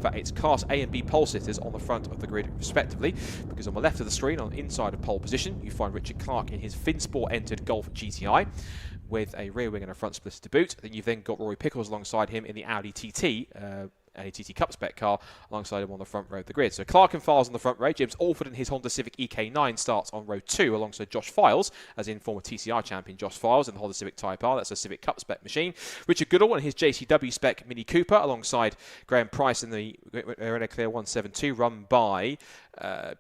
its Class A and B pole sitters on the front of the grid respectively, because on the left of the screen, on the inside of pole position, you find Richard Clark in his FinSport entered Golf GTI with a rear wing and a front splitter to boot. Then you've then got Rory Pickles alongside him in the Audi TT, AIRTEC ClubSport car, alongside him on the front row of the grid. So Clark and Files on the front row. James Alford in his Honda Civic EK9 starts on row 2 alongside Josh Files, as in former TCR champion Josh Files in the Honda Civic Type R. That's a Civic Cup spec machine. Richard Goodall in his JCW spec Mini Cooper alongside Graham Price in the Renault Clear 172 run by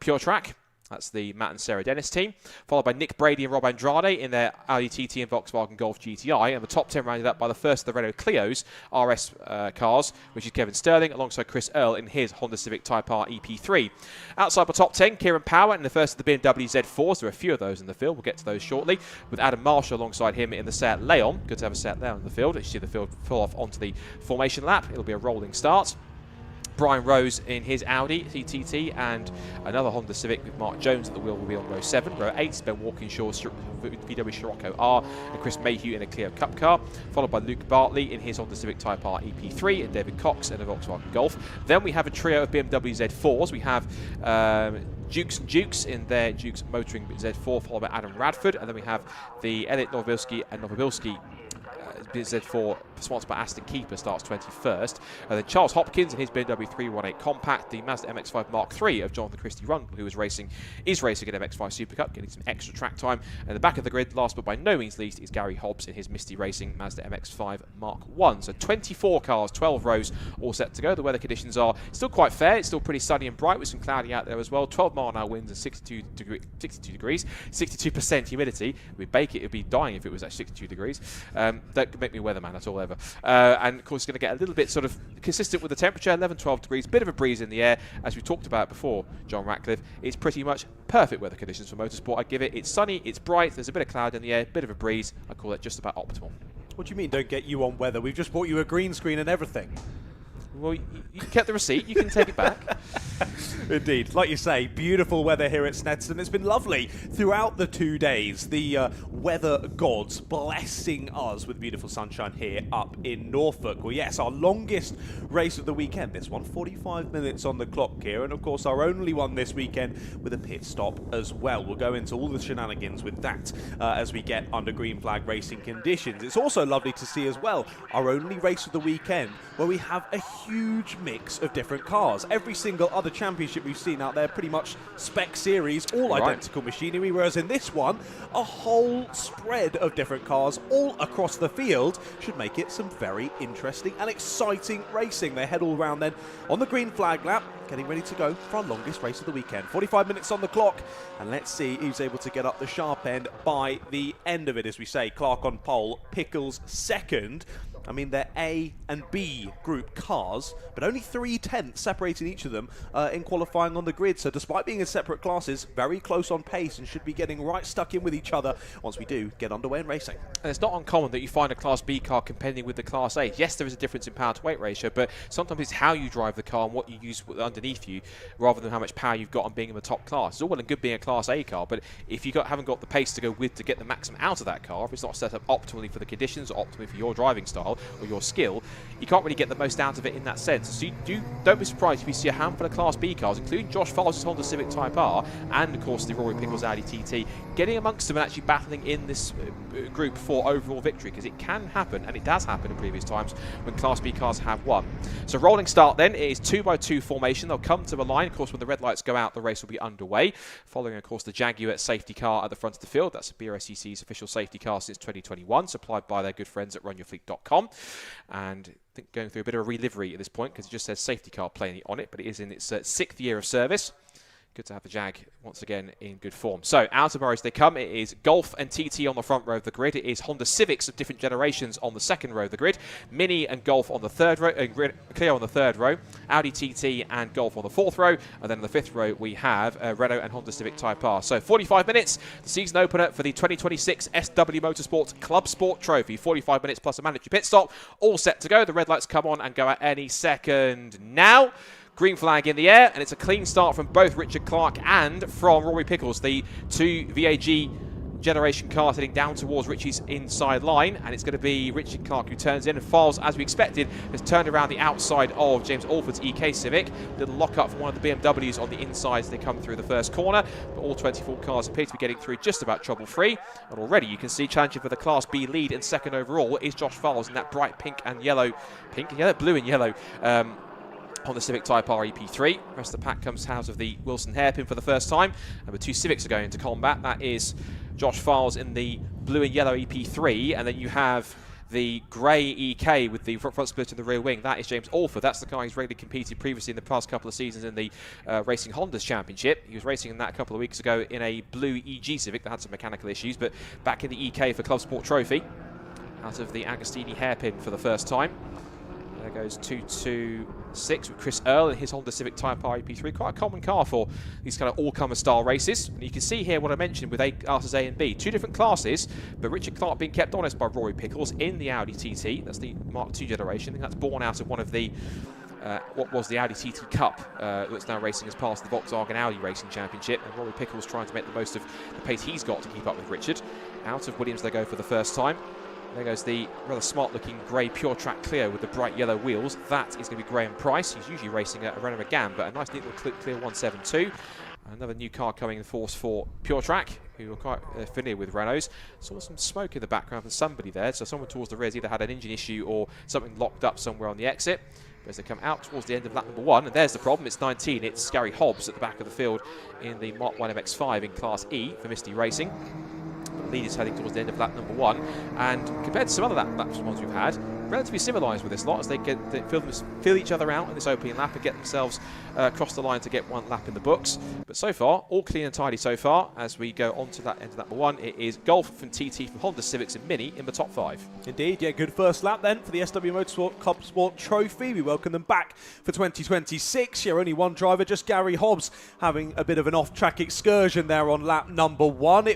Pure Track. That's the Matt and Sarah Dennis team, followed by Nick Brady and Rob Andrade in their Audi TT and Volkswagen Golf GTI, and the top 10 rounded up by the first of the Renault Clio's RS cars, which is Kevin Sterling, alongside Chris Earle in his Honda Civic Type R EP3. Outside the top 10, Kieran Power in the first of the BMW Z4s. There are a few of those in the field. We'll get to those shortly, with Adam Marshall alongside him in the Seat Leon. Good to have a Seat Leon in the field. As you see the field pull off onto the formation lap. It'll be a rolling start. Brian Rose in his Audi TTT, and another Honda Civic with Mark Jones at the wheel will be on row 7. Row 8, Ben Walkinshaw's VW Scirocco R and Chris Mayhew in a Clio Cup car, followed by Luke Bartley in his Honda Civic Type R EP3 and David Cox in a Volkswagen Golf. Then we have a trio of BMW Z4s. We have Dukes and Dukes in their Dukes Motoring Z4, followed by Adam Radford, and then we have the Elliot Novobilski and Novobilski Z4, sponsored by Aston Keeper, starts 21st. And then Charles Hopkins in his BMW 318 Compact, the Mazda MX-5 Mark III of Jonathan Christie Rundle, who is racing an MX-5 Super Cup, getting some extra track time. And the back of the grid, last but by no means least, is Gary Hobbs in his Misty Racing Mazda MX-5 Mark I. So 24 cars, 12 rows, all set to go. The weather conditions are still quite fair. It's still pretty sunny and bright with some cloudy out there as well. 12-mile-an-hour winds and 62 degrees, 62% humidity. We'd bake it. It'd be dying if it was at 62 degrees. Don't make me a weatherman at all ever. And of course, it's going to get a little bit sort of consistent with the temperature, 11-12 degrees, bit of a breeze in the air. As we talked about before, John Ratcliffe, it's pretty much perfect weather conditions for motorsport. I give it. It's sunny, it's bright, there's a bit of cloud in the air, bit of a breeze. I call it just about optimal. What do you mean don't get you on weather? We've just bought you a green screen and everything. Well, you kept the receipt. You can take it back. Indeed. Like you say, beautiful weather here at Snetterton. It's been lovely throughout the 2 days. The weather gods blessing us with beautiful sunshine here up in Norfolk. Well, yes, our longest race of the weekend. This one, 45 minutes on the clock here. And, of course, our only one this weekend with a pit stop as well. We'll go into all the shenanigans with that as we get under green flag racing conditions. It's also lovely to see as well our only race of the weekend where we have a huge mix of different cars. Every single other championship we've seen out there, pretty much spec series, all identical machinery, whereas in this one, a whole spread of different cars all across the field should make it some very interesting and exciting racing. They head all around then on the green flag lap, getting ready to go for our longest race of the weekend. 45 minutes on the clock, and let's see who's able to get up the sharp end by the end of it. As we say, Clark on pole, Pickles second. I mean, they're A and B group cars, but only 3/10 separating each of them in qualifying on the grid. So despite being in separate classes, very close on pace and should be getting right stuck in with each other once we do get underway in racing. And it's not uncommon that you find a Class B car contending with the Class A. Yes, there is a difference in power to weight ratio, but sometimes it's how you drive the car and what you use underneath you rather than how much power you've got on being in the top class. It's all well and good being a Class A car, but if you haven't got the pace to go with to get the maximum out of that car, if it's not set up optimally for the conditions or optimally for your driving style or your skill, you can't really get the most out of it in that sense. So don't be surprised if you see a handful of Class B cars, including Josh Files' Honda Civic Type R and, of course, the Rory Pickles Audi TT, getting amongst them and actually battling in this group for overall victory, because it can happen, and it does happen in previous times when Class B cars have won. So rolling start then, it is 2x2 formation. They'll come to the line. Of course, when the red lights go out, the race will be underway, following, of course, the Jaguar safety car at the front of the field. That's BRSCC's official safety car since 2021, supplied by their good friends at runyourfleet.com. And I think going through a bit of a relivery at this point, because it just says safety car plainly on it, but it is in its 6th year of service. Good to have the Jag once again in good form. So out of rows they come. It is Golf and TT on the front row of the grid. It is Honda Civics of different generations on the second row of the grid. Mini and Golf on the third row. Clio on the third row. Audi TT and Golf on the fourth row. And then on the fifth row we have Renault and Honda Civic Type R. So 45 minutes, the season opener for the 2026 SW Motorsports ClubSport Trophy. 45 minutes plus a mandatory pit stop. All set to go. The red lights come on and go at any second now. Green flag in the air, and it's a clean start from both Richard Clark and from Rory Pickles, the two VAG generation car heading down towards Richie's inside line, and it's going to be Richard Clark who turns in, and Files, as we expected, has turned around the outside of James Alford's EK Civic. Little lock up from one of the BMWs on the inside as they come through the first corner, but all 24 cars appear to be getting through just about trouble free, and already you can see challenging for the Class B lead and second overall is Josh Files in that bright blue and yellow Honda Civic Type R EP3. The rest of the pack comes out of the Wilson hairpin for the first time, and the two Civics are going into combat. That is Josh Files in the blue and yellow EP3, and then you have the grey EK with the front split and the rear wing. That is James Alford. That's the car he's regularly competed previously in the past couple of seasons in the Racing Hondas Championship. He was racing in that a couple of weeks ago in a blue EG Civic that had some mechanical issues, but back in the EK for ClubSport Trophy, out of the Agostini hairpin for the first time. There goes 226 with Chris Earl in his Honda Civic Type R EP3. Quite a common car for these kind of all-comer style races. And you can see here what I mentioned with classes A and B. Two different classes, but Richard Clark being kept honest by Rory Pickles in the Audi TT. That's the Mark II generation. I think that's born out of one of the what was the Audi TT Cup that's now racing as part of the Volkswagen Audi Racing Championship. And Rory Pickles trying to make the most of the pace he's got to keep up with Richard. Out of Williams they go for the first time. There goes the rather smart-looking grey Pure Track Clio with the bright yellow wheels. That is going to be Graham Price. He's usually racing a Renault Megane, but a nice neat little Clio 172. Another new car coming in force for Pure Track, who are quite familiar with Renaults. Saw some smoke in the background from somebody there, so someone towards the rear has either had an engine issue or something locked up somewhere on the exit. But as they come out towards the end of lap number 1, and there's the problem, it's 19, it's Gary Hobbs at the back of the field in the Mark 1 MX-5 in Class E for Misty Racing. The lead is heading towards the end of lap number 1, and compared to some other laps ones we've had, relatively civilised with this lot as they feel each other out in this opening lap and get themselves across the line to get one lap in the books. But so far, all clean and tidy so far. As we go on to that end of lap number 1, it is Golf from TT from Honda Civics and Mini in the top 5. Indeed, yeah, good first lap then for the SW Motorsport ClubSport Trophy. We welcome them back for 2026. Yeah, only one driver, just Gary Hobbs, having a bit of an off-track excursion there on lap number 1.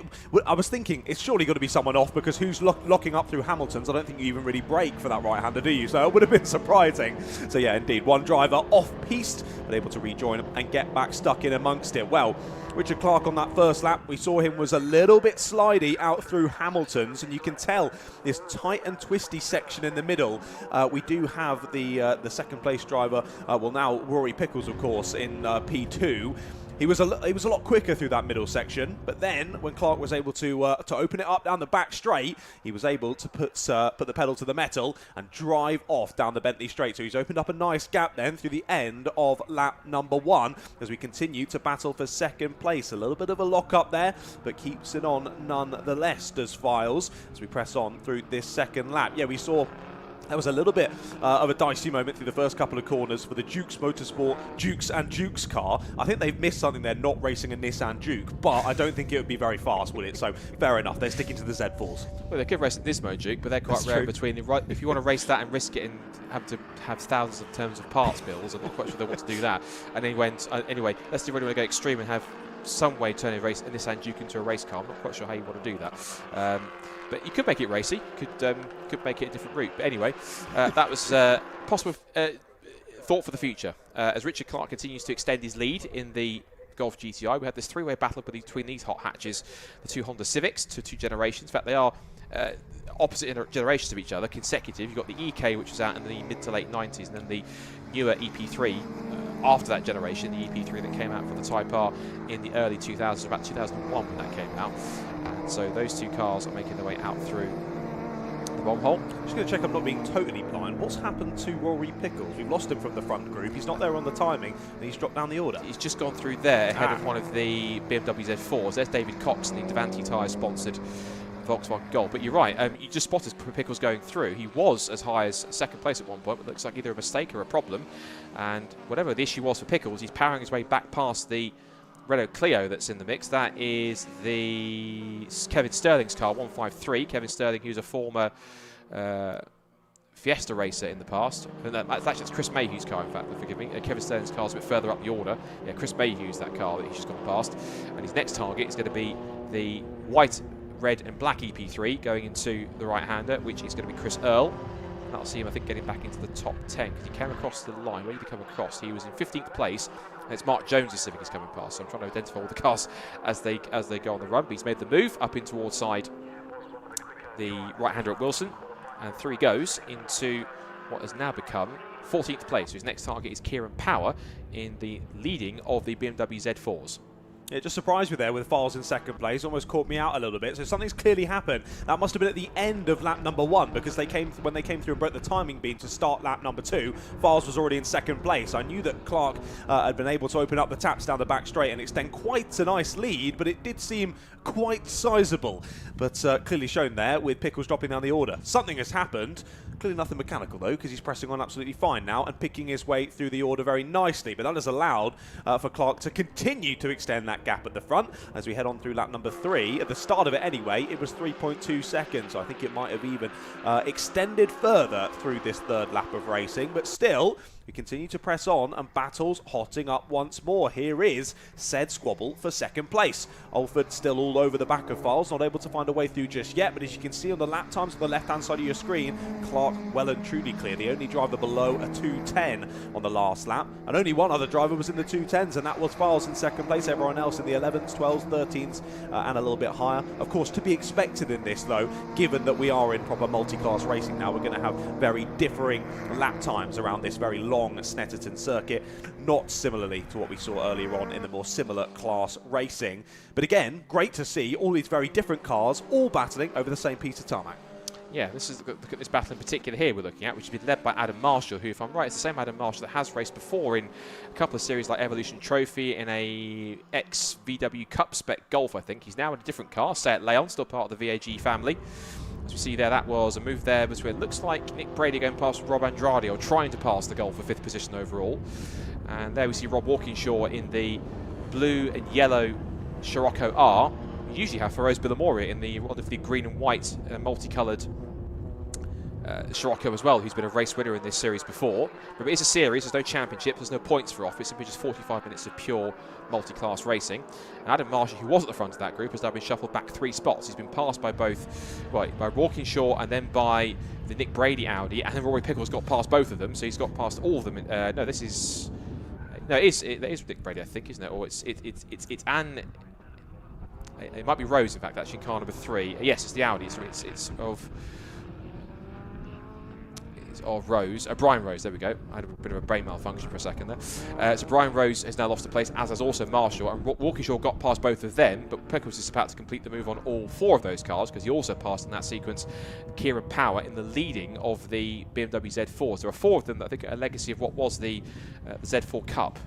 I was thinking, it's surely got to be someone off, because who's locking up through Hamilton's? I don't think you even really brake for that right-hander, do you? So it would have been surprising. So yeah, indeed, one driver off-piste, but able to rejoin and get back stuck in amongst it. Well, Richard Clark on that first lap, we saw him was a little bit slidey out through Hamilton's, and you can tell this tight and twisty section in the middle. We do have the second place driver, well now Rory Pickles, of course, in P2. He was a lot quicker through that middle section, but then when Clark was able to open it up down the back straight, he was able to put the pedal to the metal and drive off down the Bentley straight. So he's opened up a nice gap then through the end of lap number 1 as we continue to battle for second place. A little bit of a lock up there, but keeps it on nonetheless, does Files, as we press on through this second lap. Yeah, we saw there was a little bit of a dicey moment through the first couple of corners for the Dukes Motorsport Dukes and Dukes car. I think they've missed something there, not racing a Nissan Duke, but I don't think it would be very fast, would it? So fair enough, they're sticking to the Z4s. Well, they could race a Nismo Duke, but they're quite That's rare true. between if you want to race that and risk it and have to have thousands of terms of parts bills, I'm not quite sure they want to do that. And then anyway, let's really want to go extreme and have some way turn a Nissan Duke into a race car. I'm not quite sure how you want to do that. But you could make it racy, could make it a different route. But anyway, that was possible thought for the future. As Richard Clark continues to extend his lead in the Golf GTI, we had this three-way battle between these hot hatches, the two Honda Civics, two generations. In fact, they are opposite generations of each other, consecutive. You've got the EK, which was out in the mid to late 90s, and then the newer EP3 after that generation, the EP3 that came out for the Type R in the early 2000s, about 2001 when that came out. And so those two cars are making their way out through the bomb hole. Just going to check I'm not being totally blind. What's happened to Rory Pickles? We've lost him from the front group. He's not there on the timing, and he's dropped down the order. He's just gone through there ahead of one of the BMW Z4s. There's David Cox in the Davanti tyre-sponsored Volkswagen Golf. But you're right, you just spotted Pickles going through. He was as high as second place at one point, but looks like either a mistake or a problem. And whatever the issue was for Pickles, he's powering his way back past the Renault Clio that's in the mix. That is the Kevin Sterling's car, 153. Kevin Sterling, who's a former Fiesta racer in the past. And that's Chris Mayhew's car, in fact, forgive me. Kevin Sterling's car's a bit further up the order. Yeah, Chris Mayhew's that car that he's just gone past. And his next target is going to be the white, red and black EP3 going into the right-hander, which is going to be Chris Earl. That'll see him, I think, getting back into the top 10 because he came across the line. Where did he come across? He was in 15th place It's Mark Jones' Civic is coming past, so I'm trying to identify all the cars as they go on the run. But he's made the move up in towards side the right-hander at Wilson, and through he goes into what has now become 14th place. So his next target is Kieran Power in the leading of the BMW Z4s. It just surprised me there with Files in second place, almost caught me out a little bit. So something's clearly happened. That must have been at the end of lap number 1, because when they came through and broke the timing beam to start lap number 2, Files was already in second place. I knew that Clark had been able to open up the taps down the back straight and extend quite a nice lead, but it did seem quite sizable. But clearly shown there with Pickles dropping down the order. Something has happened. Clearly nothing mechanical though, because he's pressing on absolutely fine now and picking his way through the order very nicely. But that has allowed for Clark to continue to extend that gap at the front as we head on through lap number 3. At the start of it anyway, it was 3.2 seconds. I think it might have even extended further through this third lap of racing, but still we continue to press on and battles hotting up once more. Here is said squabble for second place. Alford still all over the back of Files, not able to find a way through just yet, but as you can see on the lap times on the left hand side of your screen, Clark well and truly clear. The only driver below a 2:10 on the last lap, and only one other driver was in the 2:10s, and that was Files in second place. Everyone else in the 11s, 12s, 13s and a little bit higher. Of course, to be expected in this though, given that we are in proper multi-class racing now, we're going to have very differing lap times around this very long Snetterton circuit, not similarly to what we saw earlier on in the more similar class racing. But again, great to see all these very different cars all battling over the same piece of tarmac. Yeah, look at this battle in particular here we're looking at, which has been led by Adam Marshall, who, if I'm right, it's the same Adam Marshall that has raced before in a couple of series like Evolution Trophy, in a ex-VW Cup spec Golf, I think. He's now in a different car, Seat Leon, still part of the VAG family. As we see there, that was a move there between, it looks like Nick Brady going past Rob Andrade, or trying to pass the Golf for 5th position overall. And there we see Rob Walkinshaw in the blue and yellow Scirocco R. We usually have Feroz Billamoria in the wonderfully green and white multicoloured Scirocco as well, who's been a race winner in this series before. But it is a series, there's no championships, there's no points for off, it's simply just 45 minutes of pure multi-class racing. And Adam Marshall, who was at the front of that group, has now been shuffled back 3 spots. He's been passed by both, by Walkinshaw and then by the Nick Brady Audi, and then Rory Pickles got past both of them, so he's got past all of them. No, this is... No, it is Nick Brady, I think, isn't it? Or it's Anne... It might be Rose, in fact, actually, in car number 3. Yes, it's the Audi, so it's of Rose, Brian Rose, there we go. I had a bit of a brain malfunction for a second there. So Brian Rose has now lost a place, as has also Marshall, and Walkinshaw got past both of them, but Pickles is about to complete the move on all 4 of those cars, because he also passed in that sequence Kieran Power in the leading of the BMW Z4s. There are 4 of them that I think are a legacy of what was the Z4 Cup.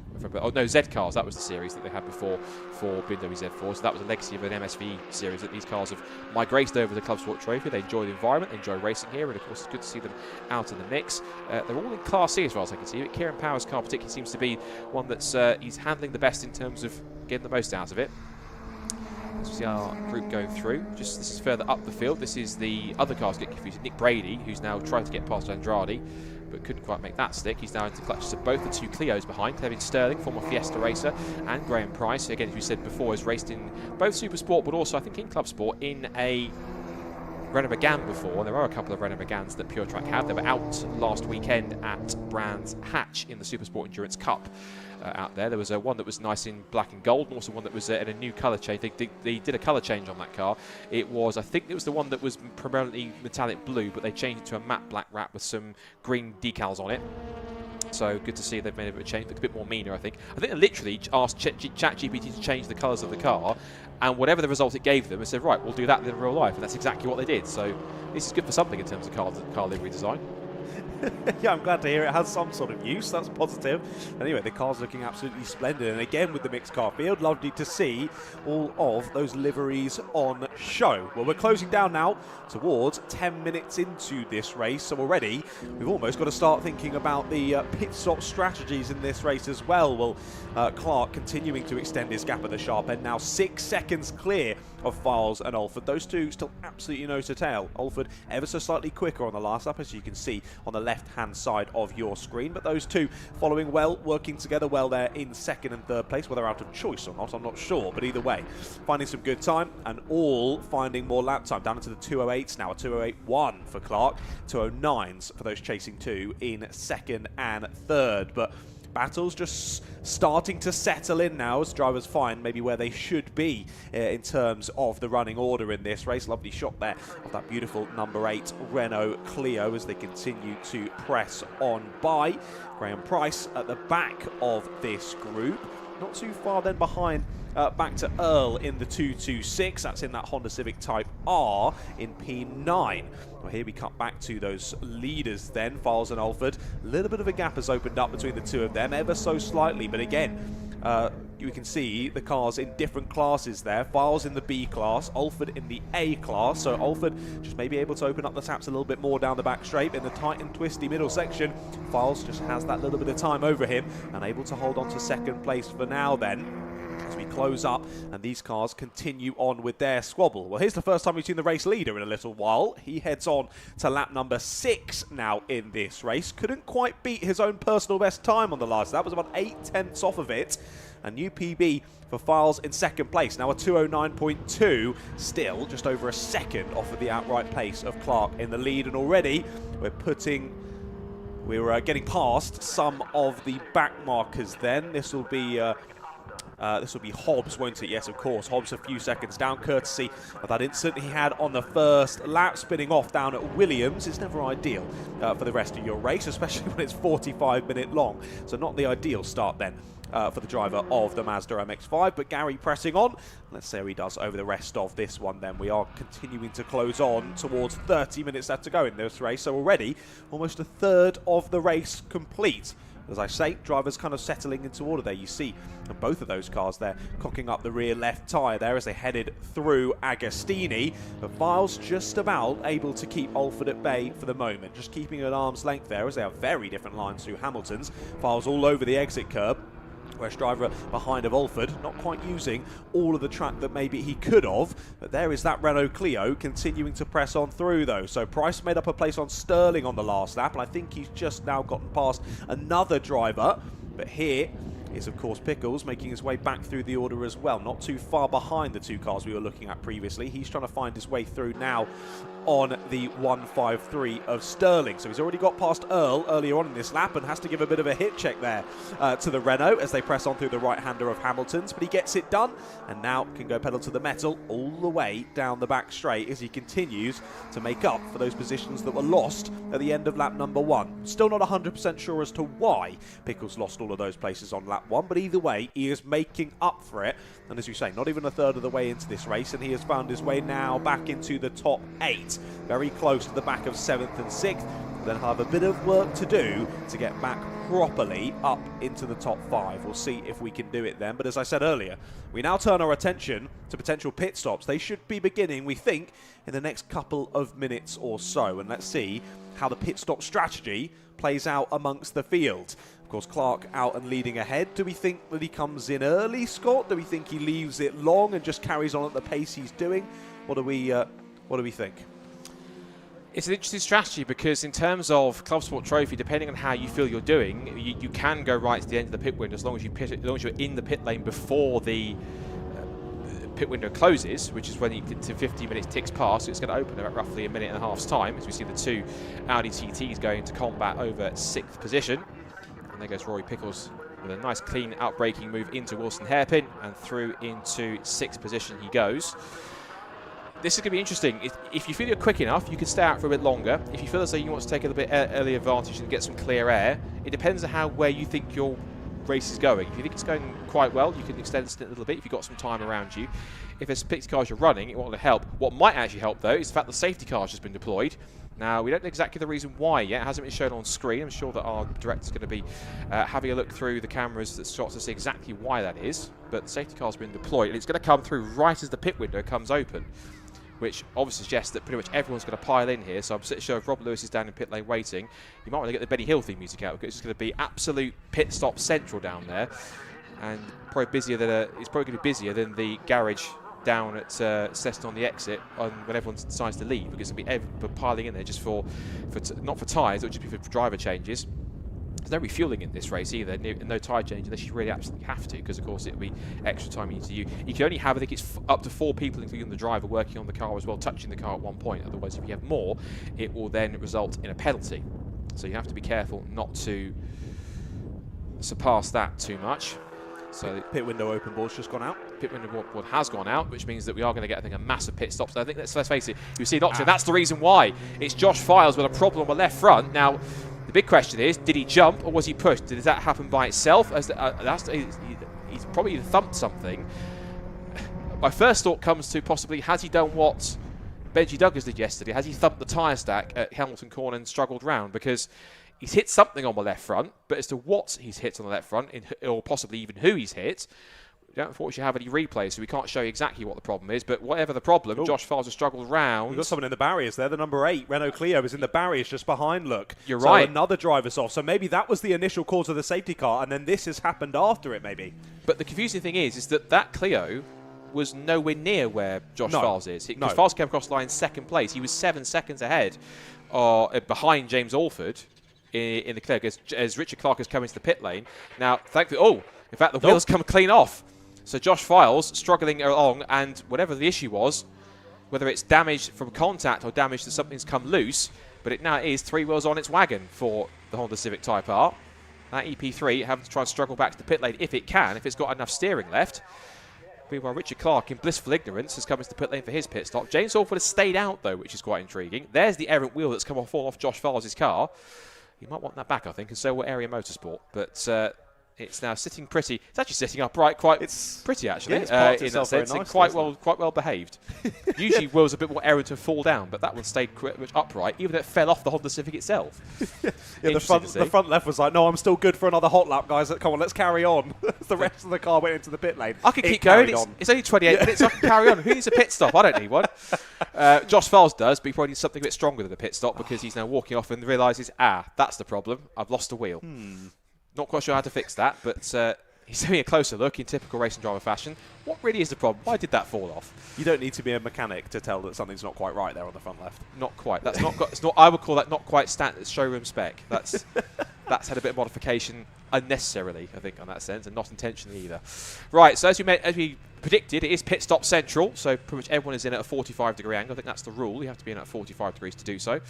Oh no, Z Cars, that was the series that they had before for BMW Z4, so that was a legacy of an MSV series that these cars have migrated over to ClubSport Trophy. They enjoy the environment, they enjoy racing here, and of course it's good to see them out in the mix. They're all in Class C as far as I can see, but Kieran Power's car particularly seems to be one that's he's handling the best in terms of getting the most out of it. As we see our group going through, this is further up the field. This is the other cars get confused. Nick Brady, who's now trying to get past Andrade, but couldn't quite make that stick. He's now into clutches of both the 2 Clios behind. Kevin Sterling, former Fiesta racer, and Graham Price, again, as we said before, has raced in both Supersport, but also I think in ClubSport in a Renault Megane before. There are a couple of Renault Meganes that Pure Track have. They were out last weekend at Brands Hatch in the Supersport Endurance Cup. Out there was one that was nice in black and gold, and also one that was in a new colour change. They did a colour change on that car. I think it was the one that was primarily metallic blue, but they changed it to a matte black wrap with some green decals on it. So good to see they've made a bit of a change. Looks a bit more meaner, I think. I think they literally asked ChatGPT to change the colours of the car, and whatever the result it gave them, they said, right, we'll do that in real life, and that's exactly what they did. So this is good for something in terms of car livery design. Yeah, I'm glad to hear it has some sort of use. That's positive. Anyway, the car's looking absolutely splendid. And again, with the mixed car field, lovely to see all of those liveries on show. Well, we're closing down now towards 10 minutes into this race. So already, we've almost got to start thinking about the pit stop strategies in this race as well. Well, Clark continuing to extend his gap at the sharp end, now 6 seconds clear of Files and Alford. Those two still absolutely nose to tail. Alford ever so slightly quicker on the last lap, as you can see on the left-hand side of your screen. But those two following well, working together well there in 2nd and 3rd place. Whether out of choice or not, I'm not sure. But either way, finding some good time and all finding more lap time. Down into the 208s now, a 208.1 for Clark, 209s for those chasing 2 in 2nd and 3rd. But Battles just starting to settle in now as drivers find maybe where they should be in terms of the running order in this race. Lovely shot there of that beautiful number 8 Renault Clio as they continue to press on by. Graham Price at the back of this group. Not too far then behind, back to Earl in the 226. That's in that Honda Civic Type R in P9. Well, here we cut back to those leaders then, Files and Alford. A little bit of a gap has opened up between the two of them, ever so slightly, but again, you can see the cars in different classes there. Files in the B class, Alford in the A class. So Alford just may be able to open up the taps a little bit more down the back straight. In the tight and twisty middle section, Files just has that little bit of time over him and able to hold on to second place for now then, as we close up and these cars continue on with their squabble. Well, here's the first time we've seen the race leader in a little while. He heads on to lap number 6 now in this race. Couldn't quite beat his own personal best time on the last. That was about 8/10 off of it. A new PB for Files in second place. Now a 209.2, still just over a second off of the outright pace of Clark in the lead. And already we're getting past some of the back markers then. This will be Hobbs, won't it? Yes, of course. Hobbs a few seconds down, courtesy of that incident he had on the first lap, spinning off down at Williams. It's never ideal for the rest of your race, especially when it's 45-minute long. So not the ideal start then for the driver of the Mazda MX-5. But Gary pressing on. Let's see how he does over the rest of this one then. We are continuing to close on towards 30 minutes left to go in this race. So already almost a third of the race complete. As I say, drivers kind of settling into order there. You see both of those cars there cocking up the rear left tyre there as they headed through Agostini. But Files just about able to keep Alford at bay for the moment. Just keeping at arm's length there as they have very different lines to Hamilton's. Files all over the exit curb. Whereas driver behind of Alford, not quite using all of the track that maybe he could have. But there is that Renault Clio continuing to press on through though. So Price made up a place on Sterling on the last lap. And I think he's just now gotten past another driver. But here is of course Pickles making his way back through the order as well. Not too far behind the two cars we were looking at previously. He's trying to find his way through now on the 153 of Sterling. So he's already got past Earl earlier on in this lap and has to give a bit of a hit check there to the Renault as they press on through the right-hander of Hamilton's. But he gets it done and now can go pedal to the metal all the way down the back straight as he continues to make up for those positions that were lost at the end of lap number 1. Still not 100% sure as to why Pickles lost all of those places on lap 1, but either way, he is making up for it. And as you say, not even a third of the way into this race, and he has found his way now back into the top 8. Very close to the back of 7th and 6th. Then he'll have a bit of work to do to get back properly up into the top 5. We'll see if we can do it then. But as I said earlier, we now turn our attention to potential pit stops. They should be beginning, we think, in the next couple of minutes or so. And let's see how the pit stop strategy plays out amongst the field. Of course, Clark out and leading ahead. Do we think that he comes in early, Scott? Do we think he leaves it long and just carries on at the pace he's doing? What do we think? It's an interesting strategy because in terms of ClubSport Trophy, depending on how you feel you're doing, you can go right to the end of the pit window as long as you're in the pit lane before the pit window closes, which is when the 15 minutes ticks past. So it's going to open at roughly a minute and a half's time as we see the two Audi TTs going into combat over 6th position. And there goes Rory Pickles with a nice clean outbraking move into Wilson Hairpin and through into 6th position he goes. This is going to be interesting. If you feel you're quick enough, you can stay out for a bit longer. If you feel as though you want to take a little bit early advantage and get some clear air, it depends on where you think your race is going. If you think it's going quite well, you can extend it a little bit if you've got some time around you. If there's pixie cars you're running, it won't help. What might actually help, though, is the fact the safety car has just been deployed. Now, we don't know exactly the reason why yet. It hasn't been shown on screen. I'm sure that our director's going to be having a look through the cameras that shots to see exactly why that is. But the safety car's been deployed, and it's going to come through right as the pit window comes open, which obviously suggests that pretty much everyone's going to pile in here. So I'm pretty sure if Rob Lewis is down in pit lane waiting, you might want to get the Benny Hill theme music out because it's just going to be absolute pit stop central down there, and probably busier than it's probably going to be busier than the garage down at Snetterton on the exit when everyone decides to leave, because there'll be everyone piling in there just for not for tyres, it'll just be for driver changes. There's no refueling in this race either, no tyre change unless you really absolutely have to, because of course it'll be extra time you need to use. You can only have, I think it's up to 4 people, including the driver, working on the car as well, touching the car at one point. Otherwise, if you have more, it will then result in a penalty. So you have to be careful not to surpass that too much. So pit window open board's just gone out. Pit window board has gone out, which means that we are going to get, I think, a massive pit stop. So I think, let's face it, you see an option. That's the reason why. It's Josh Files with a problem on the left front. Now, the big question is, did he jump or was he pushed? Did that happen by itself? He's probably thumped something. My first thought comes to possibly, has he done what Benji Douglas did yesterday? Has he thumped the tyre stack at Hamilton Corner and struggled round? Because he's hit something on the left front, but as to what he's hit on the left front, or possibly even who he's hit, we don't unfortunately have any replays, so we can't show you exactly what the problem is. But whatever the problem, Josh Files has struggled round. We've got someone in the barriers there. The number 8, Renault Clio, is in the barriers just behind, look. You're right. Another driver's off. So maybe that was the initial cause of the safety car, and then this has happened after it, maybe. But the confusing thing is that Clio was nowhere near where Josh Files is. Because Files came across the line second place. He was 7 seconds ahead, behind James Alford in the Clio, as Richard Clark has come into the pit lane. Now, thankfully, in fact, the wheels come clean off. So Josh Files struggling along, and whatever the issue was, whether it's damage from contact or damage that something's come loose, but it now is 3 wheels on its wagon for the Honda Civic Type R. That EP3 having to try and struggle back to the pit lane if it can, if it's got enough steering left. Meanwhile, Richard Clark, in blissful ignorance, has come into the pit lane for his pit stop. James Alford has stayed out, though, which is quite intriguing. There's the errant wheel that's fallen off Josh Files' car. You might want that back, I think, and so will Area Motorsport. But it's now sitting pretty. It's actually sitting upright, quite pretty, actually. Yeah, it's parked in that itself very sense, nicely, quite well behaved. Usually, wheels are a bit more errant and fall down, but that one stayed quite much upright, even though it fell off the Honda Civic itself. Yeah, the front left was like, no, I'm still good for another hot lap, guys. Come on, let's carry on. The rest of the car went into the pit lane. I can keep going. It's only 28 minutes. I can carry on. Who needs a pit stop? I don't need one. Josh Files does, but he probably needs something a bit stronger than a pit stop because he's now walking off and realises, that's the problem. I've lost a wheel. Not quite sure how to fix that, but he's having a closer look in typical racing driver fashion. What really is the problem? Why did that fall off? You don't need to be a mechanic to tell that something's not quite right there on the front left. Not quite. That's not. It's not. I would call that not quite standard showroom spec. That's had a bit of modification unnecessarily, I think, on that sense, and not intentionally either. Right. So as we predicted, it is pit stop central. So pretty much everyone is in at a 45-degree angle. I think that's the rule. You have to be in at 45 degrees to do so.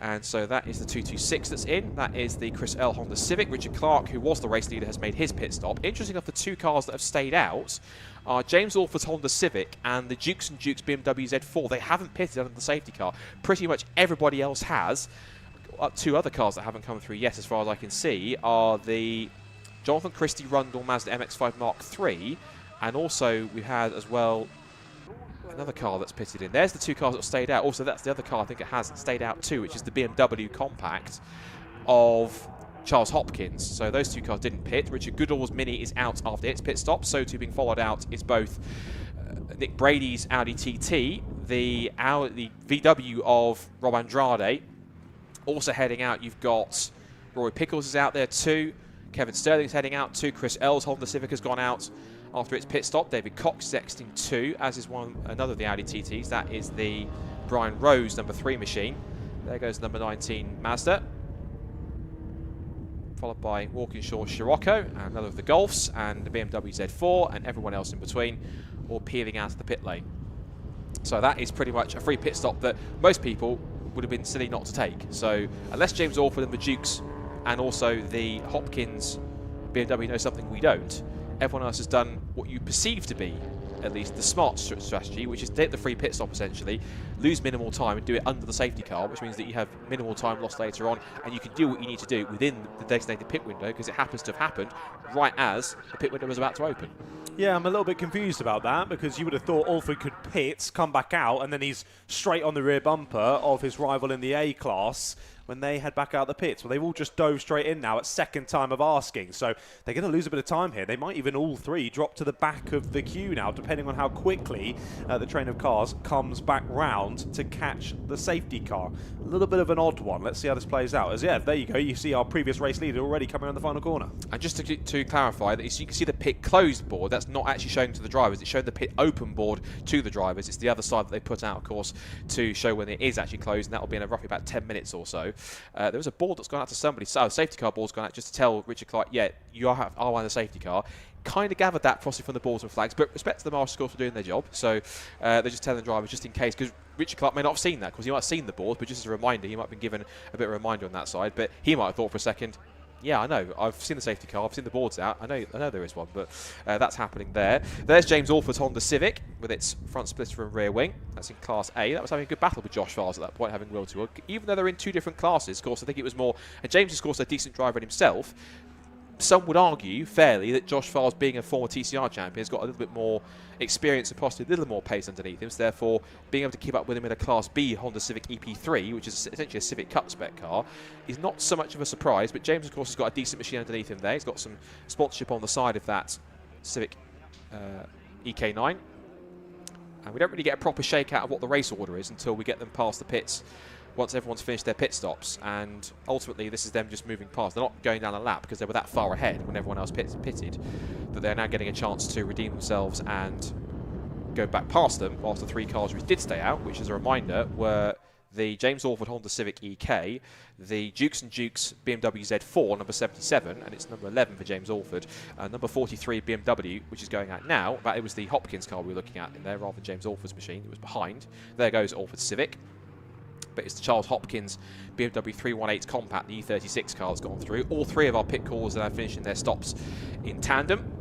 And so that is the 226 that's in. That is the Chris L. Honda Civic. Richard Clark, who was the race leader, has made his pit stop. Interesting enough, the 2 cars that have stayed out are James Alford's Honda Civic and the Dukes & Dukes BMW Z4. They haven't pitted under the safety car. Pretty much everybody else has. 2 other cars that haven't come through yet, as far as I can see, are the Jonathan Christie Rundle Mazda MX-5 Mark III, and also we had as well another car that's pitted in. There's the 2 cars that have stayed out. Also, that's the other car I think it has stayed out too, which is the BMW Compact of Charles Hopkins. So those 2 cars didn't pit. Richard Goodall's Mini is out after its pit stop. So too being followed out is both Nick Brady's Audi TT, the VW of Rob Andrade. Also heading out, you've got Rory Pickles is out there too. Kevin Sterling's heading out too. Chris L's Honda Civic has gone out after its pit stop. David Cox is exiting too, as is another of the Audi TTs. That is the Brian Rose number 3 machine. There goes number 19 Mazda. Followed by Walkinshaw Scirocco, and another of the Golfs, and the BMW Z4, and everyone else in between, all peeling out of the pit lane. So that is pretty much a free pit stop that most people would have been silly not to take. So unless James Alford and the Dukes and also the Hopkins BMW know something we don't, everyone else has done what you perceive to be at least the smart strategy, which is take the free pit stop essentially, lose minimal time and do it under the safety car, which means that you have minimal time lost later on, and you can do what you need to do within the designated pit window, because it happens to have happened right as the pit window was about to open. Yeah, I'm a little bit confused about that, because you would have thought Alford could pit, come back out, and then he's straight on the rear bumper of his rival in the A-class when they head back out the pits. Well, they've all just dove straight in now at second time of asking, so they're going to lose a bit of time here. They might even all 3 drop to the back of the queue now, depending on how quickly the train of cars comes back round to catch the safety car. A little bit of an odd one. Let's see how this plays out. As yeah, there you go. You see our previous race leader already coming around the final corner. And just to clarify, that you can see the pit closed board. That's not actually showing to the drivers. It's showing the pit open board to the drivers. It's the other side that they put out, of course, to show when it is actually closed, and that will be in roughly about 10 minutes or so. There was a board that's gone out to somebody. So, safety car board's gone out just to tell Richard Clark, yeah, you are on the safety car. Kind of gathered that possibly from the boards and flags, but respect to the Master Score for doing their job. So they're just telling the drivers just in case, because Richard Clark may not have seen that, because he might have seen the board, but just as a reminder, he might have been given a bit of a reminder on that side. But he might have thought for a second, Yeah, I know. I've seen the safety car. I've seen the boards out. I know there is one, but that's happening there. There's James Alford's Honda Civic with its front splitter and rear wing. That's in Class A. That was having a good battle with Josh Files at that point, having will to will. Even though they're in two different classes, of course, I think it was more... And James is, of course, a decent driver in himself. Some would argue, fairly, that Josh Files, being a former TCR champion, has got a little bit more experience and possibly a little more pace underneath him. So therefore, being able to keep up with him in a Class B Honda Civic EP3, which is essentially a Civic Cup spec car, is not so much of a surprise. But James, of course, has got a decent machine underneath him there. He's got some sponsorship on the side of that Civic EK9. And we don't really get a proper shakeout of what the race order is until we get them past the pits once everyone's finished their pit stops, and ultimately this is them just moving past. They're not going down a lap because they were that far ahead when everyone else pitted, that they're now getting a chance to redeem themselves and go back past them, whilst the three cars which did stay out, which as a reminder were the James Alford Honda Civic EK, the Dukes & Dukes BMW Z4 number 77, and it's number 11 for James Alford, number 43 BMW, which is going out now, but it was the Hopkins car we were looking at in there rather than James Alford's machine. It was behind. There goes Alford's Civic. But it's the Charles Hopkins BMW 318 Compact, the E36 car that's gone through. All three of our pit calls are finishing their stops in tandem.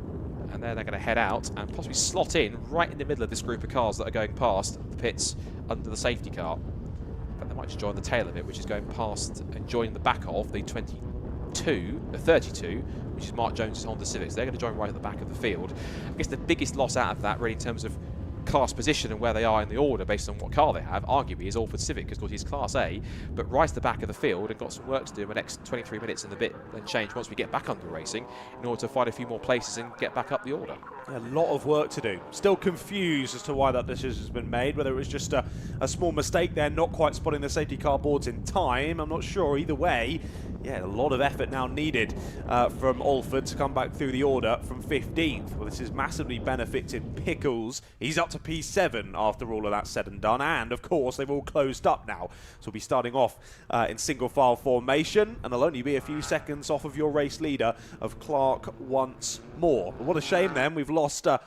And then they're going to head out and possibly slot in right in the middle of this group of cars that are going past the pits under the safety car. But they might just join the tail of it, which is going past and join the back of the 32, which is Mark Jones's Honda Civic. So they're going to join right at the back of the field. I guess the biggest loss out of that, really, in terms of class position and where they are in the order based on what car they have, arguably is Alford Civic, because he's Class A, but right to the back of the field and got some work to do in the next 23 minutes and a bit and change once we get back under racing in order to find a few more places and get back up the order. A lot of work to do. Still confused as to why that decision has been made, whether it was just a small mistake there, not quite spotting the safety car boards in time. I'm not sure. Either way, yeah, a lot of effort now needed from Alford to come back through the order from 15th. Well, this is massively benefited Pickles. He's up to P7 after all of that said and done, and of course they've all closed up now. So we'll be starting off in single file formation, and they'll only be a few seconds off of your race leader of Clark once more. But what a shame then. We've lost a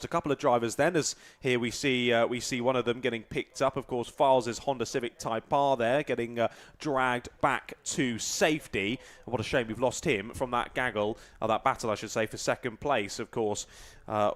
couple of drivers then, as here we see one of them getting picked up. Of course, Files' Honda Civic Type R there, getting dragged back to safety. And what a shame we've lost him from that battle, I should say, for second place, of course,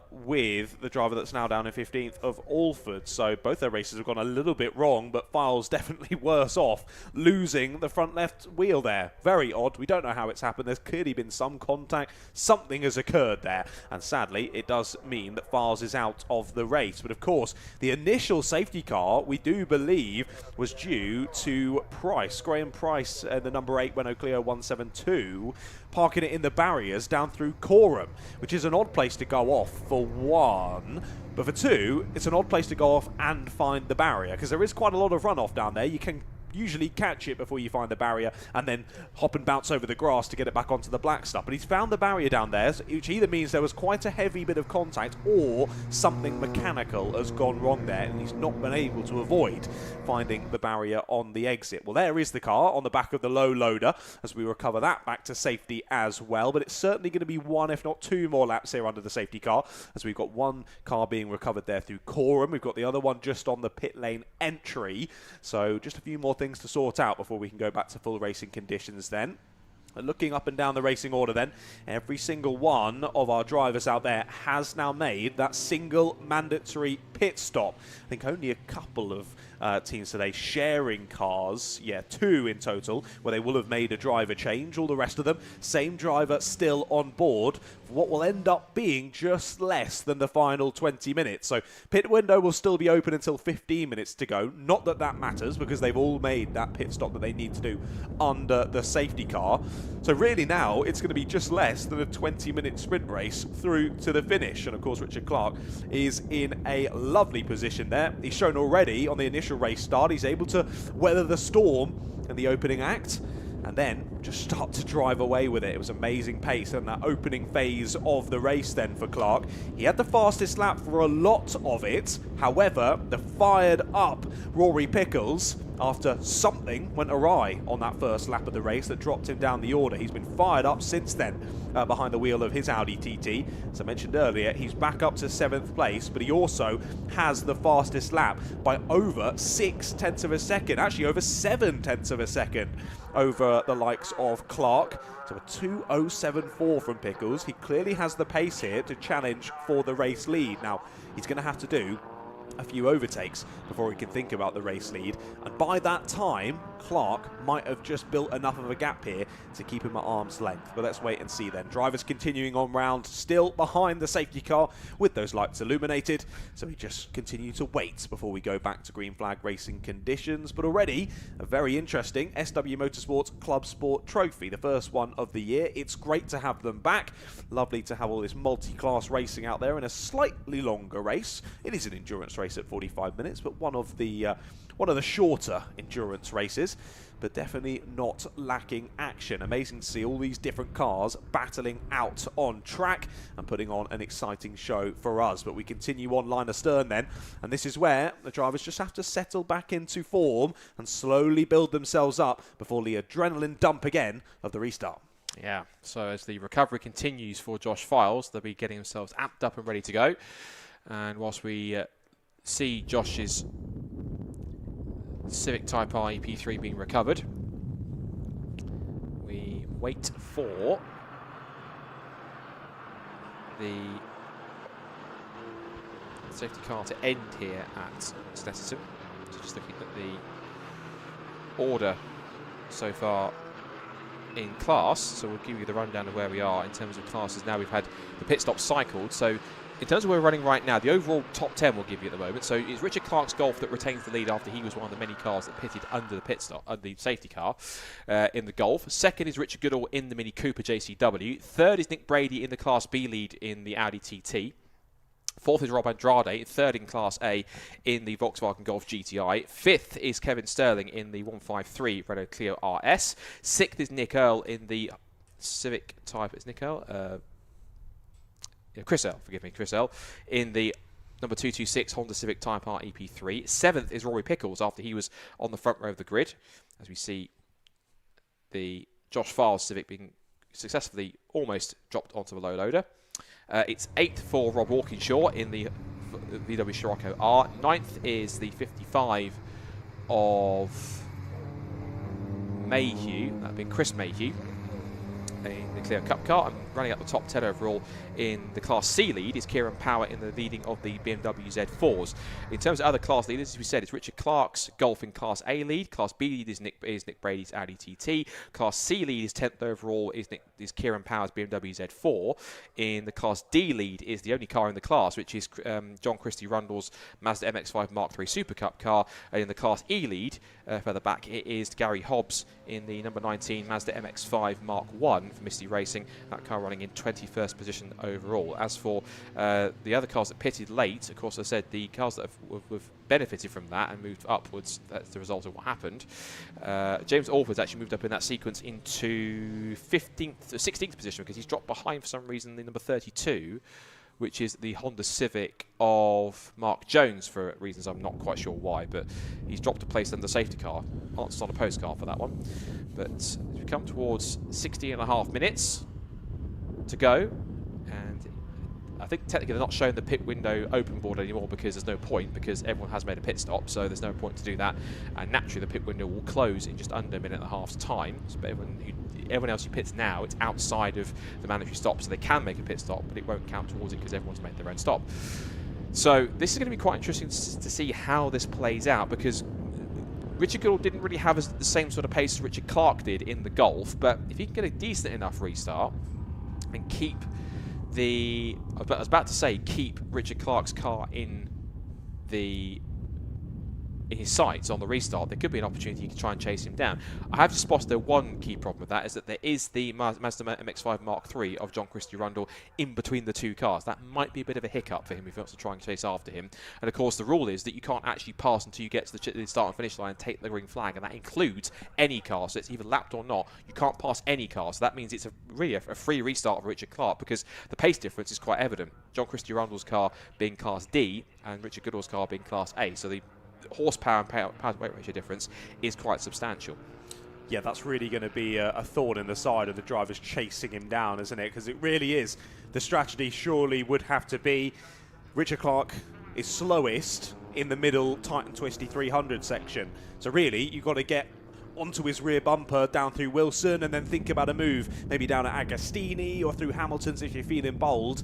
with the driver that's now down in 15th of Alford. So both their races have gone a little bit wrong, but Files definitely worse off, losing the front left wheel there. Very odd. We don't know how it's happened. There's clearly been some contact. Something has occurred there, and sadly it does mean that Files is out of the race. But of course, the initial safety car, we do believe, was due to Price, Graham Price, the number 8 Renault Clio 172, parking it in the barriers down through Coram, which is an odd place to go off for one, but for two, it's an odd place to go off and find the barrier, because there is quite a lot of runoff down there. You can usually catch it before you find the barrier and then hop and bounce over the grass to get it back onto the black stuff. But he's found the barrier down there, which either means there was quite a heavy bit of contact or something mechanical has gone wrong there, and he's not been able to avoid finding the barrier on the exit. Well, there is the car on the back of the low loader as we recover that back to safety as well. But it's certainly going to be one, if not two more laps here under the safety car, as we've got one car being recovered there through Coram. We've got the other one just on the pit lane entry. So just a few more things to sort out before we can go back to full racing conditions then. Looking up and down the racing order then, every single one of our drivers out there has now made that single mandatory pit stop. I think only a couple of teams today sharing cars, two in total, where they will have made a driver change. All the rest of them, same driver still on board for what will end up being just less than the final 20 minutes. So pit window will still be open until 15 minutes to go. Not that that matters, because they've all made that pit stop that they need to do under the safety car. So really now it's going to be just less than a 20-minute sprint race through to the finish. And of course Richard Clark is in a lovely position there. He's shown already on the initial race start he's able to weather the storm in the opening act and then just start to drive away with it. It was amazing pace in that opening phase of the race then for Clark. He had the fastest lap for a lot of it. However, the fired up Rory Pickles, after something went awry on that first lap of the race that dropped him down the order. He's been fired up since then behind the wheel of his Audi TT. As I mentioned earlier, he's back up to 7th place, but he also has the fastest lap by over 0.6 of a second, actually over 0.7 of a second over the likes of Clark. So a 2:07.4 from Pickles. He clearly has the pace here to challenge for the race lead. Now, he's going to have to do a few overtakes before he can think about the race lead, and by that time Clark might have just built enough of a gap here to keep him at arm's length. But let's wait and see then. Drivers continuing on round, still behind the safety car with those lights illuminated, so we just continue to wait before we go back to green flag racing conditions. But already a very interesting SW Motorsports ClubSport trophy, the first one of the year. It's great to have them back. Lovely to have all this multi-class racing out there in a slightly longer race. It is an endurance race at 45 minutes, but one of the shorter endurance races, but definitely not lacking action. Amazing to see all these different cars battling out on track and putting on an exciting show for us. But we continue on line astern then, and this is where the drivers just have to settle back into form and slowly build themselves up before the adrenaline dump again of the restart. Yeah, so as the recovery continues for Josh Files, they'll be getting themselves amped up and ready to go. And whilst we see Josh's Civic Type R EP3 being recovered, we wait for the safety car to end here at Snetterton. So just looking at the order so far in class, so we'll give you the rundown of where we are in terms of classes. Now we've had the pit stop cycled, so in terms of where we're running right now, the overall top 10 we'll give you at the moment. So it's Richard Clark's Golf that retains the lead after he was one of the many cars that pitted under the pit stop, under the safety car in the Golf. Second is Richard Goodall in the Mini Cooper JCW. Third is Nick Brady in the Class B lead in the Audi TT. Fourth is Rob Andrade, third in Class A in the Volkswagen Golf GTI. Fifth is Kevin Sterling in the 153 Renault Clio RS. Sixth is Nick Earl in the Civic Type. Is Nick Earl? Chris Earl, forgive me, Chris Earl, in the number 226 Honda Civic Type R EP3. Seventh is Rory Pickles after he was on the front row of the grid, as we see the Josh Files Civic being successfully almost dropped onto the low loader. It's eighth for Rob Walkinshaw in the VW Scirocco R. Ninth is the 55 of Mayhew, that being Chris Mayhew, in the Clio Cup car, and running up the top 10 overall in the Class C lead is Kieran Power in the leading of the BMW Z4s. In terms of other class leaders, as we said, it's Richard Clark's Golf in Class A lead. Class B lead is Nick Brady's Audi TT. Class C lead is 10th overall is Kieran Power's BMW Z4. In the Class D lead is the only car in the class, which is John Christie Rundle's Mazda MX-5 Mark III Super Cup car. And in the Class E lead, further back, it is Gary Hobbs in the number 19 Mazda MX-5 Mark I for Misty Racing. That car running in 21st position overall. As for the other cars that pitted late, of course, I said the cars that have benefited from that and moved upwards, that's the result of what happened. James Alford's actually moved up in that sequence into 16th position because he's dropped behind for some reason the number 32, which is the Honda Civic of Mark Jones, for reasons I'm not quite sure why, but he's dropped a place in the safety car. It's on a postcard for that one. But as we come towards 60.5 minutes to go, and I think technically they're not showing the pit window open board anymore because there's no point, because everyone has made a pit stop, so there's no point to do that. And naturally the pit window will close in just under a minute and a half's time. So everyone else who pits now, it's outside of the mandatory stop, so they can make a pit stop, but it won't count towards it because everyone's made their own stop. So this is going to be quite interesting to see how this plays out, because Richard Goodall didn't really have the same sort of pace as Richard Clark did in the Golf, but if he can get a decent enough restart and keep I was about to say keep Richard Clark's car in his sights on the restart, there could be an opportunity to try and chase him down. I have just spotted the one key problem with that is that there is the Mazda MX-5 Mark III of John Christie Rundle in between the two cars. That might be a bit of a hiccup for him if he wants to try and chase after him. And of course the rule is that you can't actually pass until you get to the start and finish line and take the green flag, and that includes any car, so it's either lapped or not. You can't pass any car, so that means it's really a free restart for Richard Clark, because the pace difference is quite evident. John Christie Rundle's car being Class D and Richard Goodall's car being Class A, so the horsepower and power to weight ratio difference is quite substantial. Yeah, that's really going to be a thorn in the side of the drivers chasing him down, isn't it? Because it really is. The strategy surely would have to be Richard Clark is slowest in the middle tight and twisty 300 section. So really, you've got to get onto his rear bumper down through Wilson, and then think about a move maybe down at Agostini or through Hamilton's if you're feeling bold.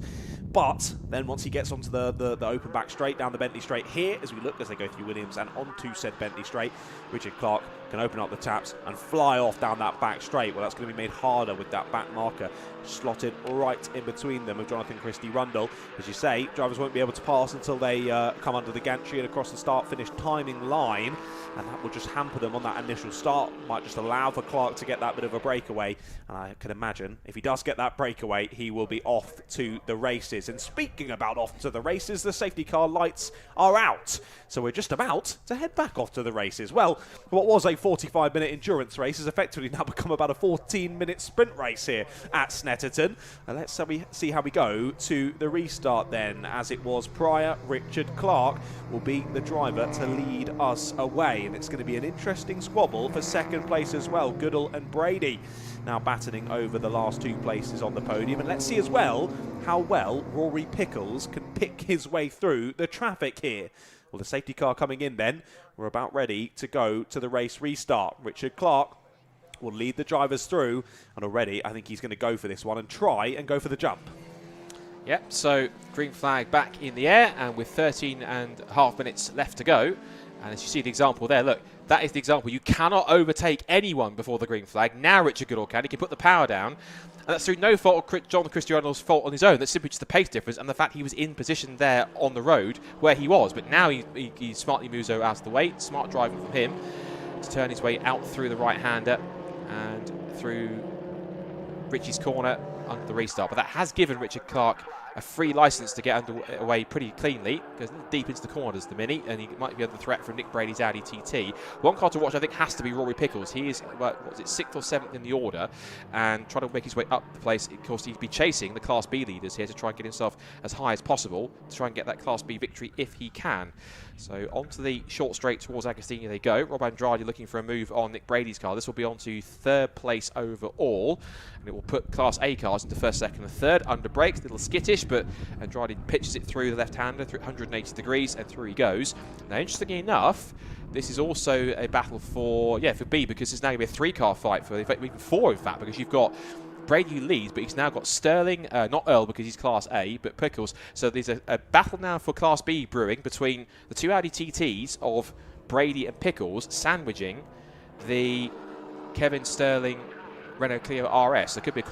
But then once he gets onto the open back straight, down the Bentley straight here, as we look as they go through Williams and onto said Bentley straight, Richard Clark can open up the taps and fly off down that back straight. Well, that's going to be made harder with that back marker slotted right in between them of Jonathan Christie-Rundle. As you say, drivers won't be able to pass until they come under the gantry and across the start-finish timing line, and that will just hamper them on that initial start. Might just allow for Clark to get that bit of a breakaway, and I can imagine if he does get that breakaway, he will be off to the races. And speaking about off to the races, the safety car lights are out, so we're just about to head back off to the races. Well, what was a 45-minute endurance race has effectively now become about a 14-minute sprint race here at Snetterton. And let's see how we go to the restart then. As it was prior, Richard Clark will be the driver to lead us away, and it's going to be an interesting squabble for second place as well. Goodall and Brady now battling over the last two places on the podium, and let's see as well how well Rory Pickles can pick his way through the traffic here. Well, the safety car coming in then. We're about ready to go to the race restart. Richard Clark will lead the drivers through, and already I think he's going to go for this one and try and go for the jump. Yep, so green flag back in the air, and with 13.5 minutes left to go, and as you see the example there, look, that is the example. You cannot overtake anyone before the green flag. Now Richard Goodall can. He can put the power down, and that's through no fault of John Christie-Rundle's fault on his own. That's simply just the pace difference and the fact he was in position there on the road where he was. But now he smartly moves out of the way. Smart driving from him to turn his way out through the right-hander and through Richie's corner under the restart. But that has given Richard Clark a free license to get underway pretty cleanly. Goes deep into the corners, the Mini, and he might be under threat from Nick Brady's Audi TT. One car to watch, I think, has to be Rory Pickles. He is, what is it, 6th or 7th in the order, and trying to make his way up the place. Of course, he'd be chasing the Class B leaders here to try and get himself as high as possible to try and get that Class B victory if he can. So onto the short straight towards Agostini they go. Rob Andrade looking for a move on Nick Brady's car. This will be on to third place overall, and it will put Class A cars into first, second and third. Under brakes, a little skittish, but Andrade pitches it through the left-hander, through 180 degrees, and through he goes. Now, interestingly enough, this is also a battle for B, because it's now going to be a three-car fight, for even four, in fact, because you've got Brady who leads, but he's now got Sterling, not Earl because he's Class A, but Pickles. So there's a battle now for Class B brewing between the two Audi TTs of Brady and Pickles, sandwiching the Kevin Sterling Renault Clio RS. There could be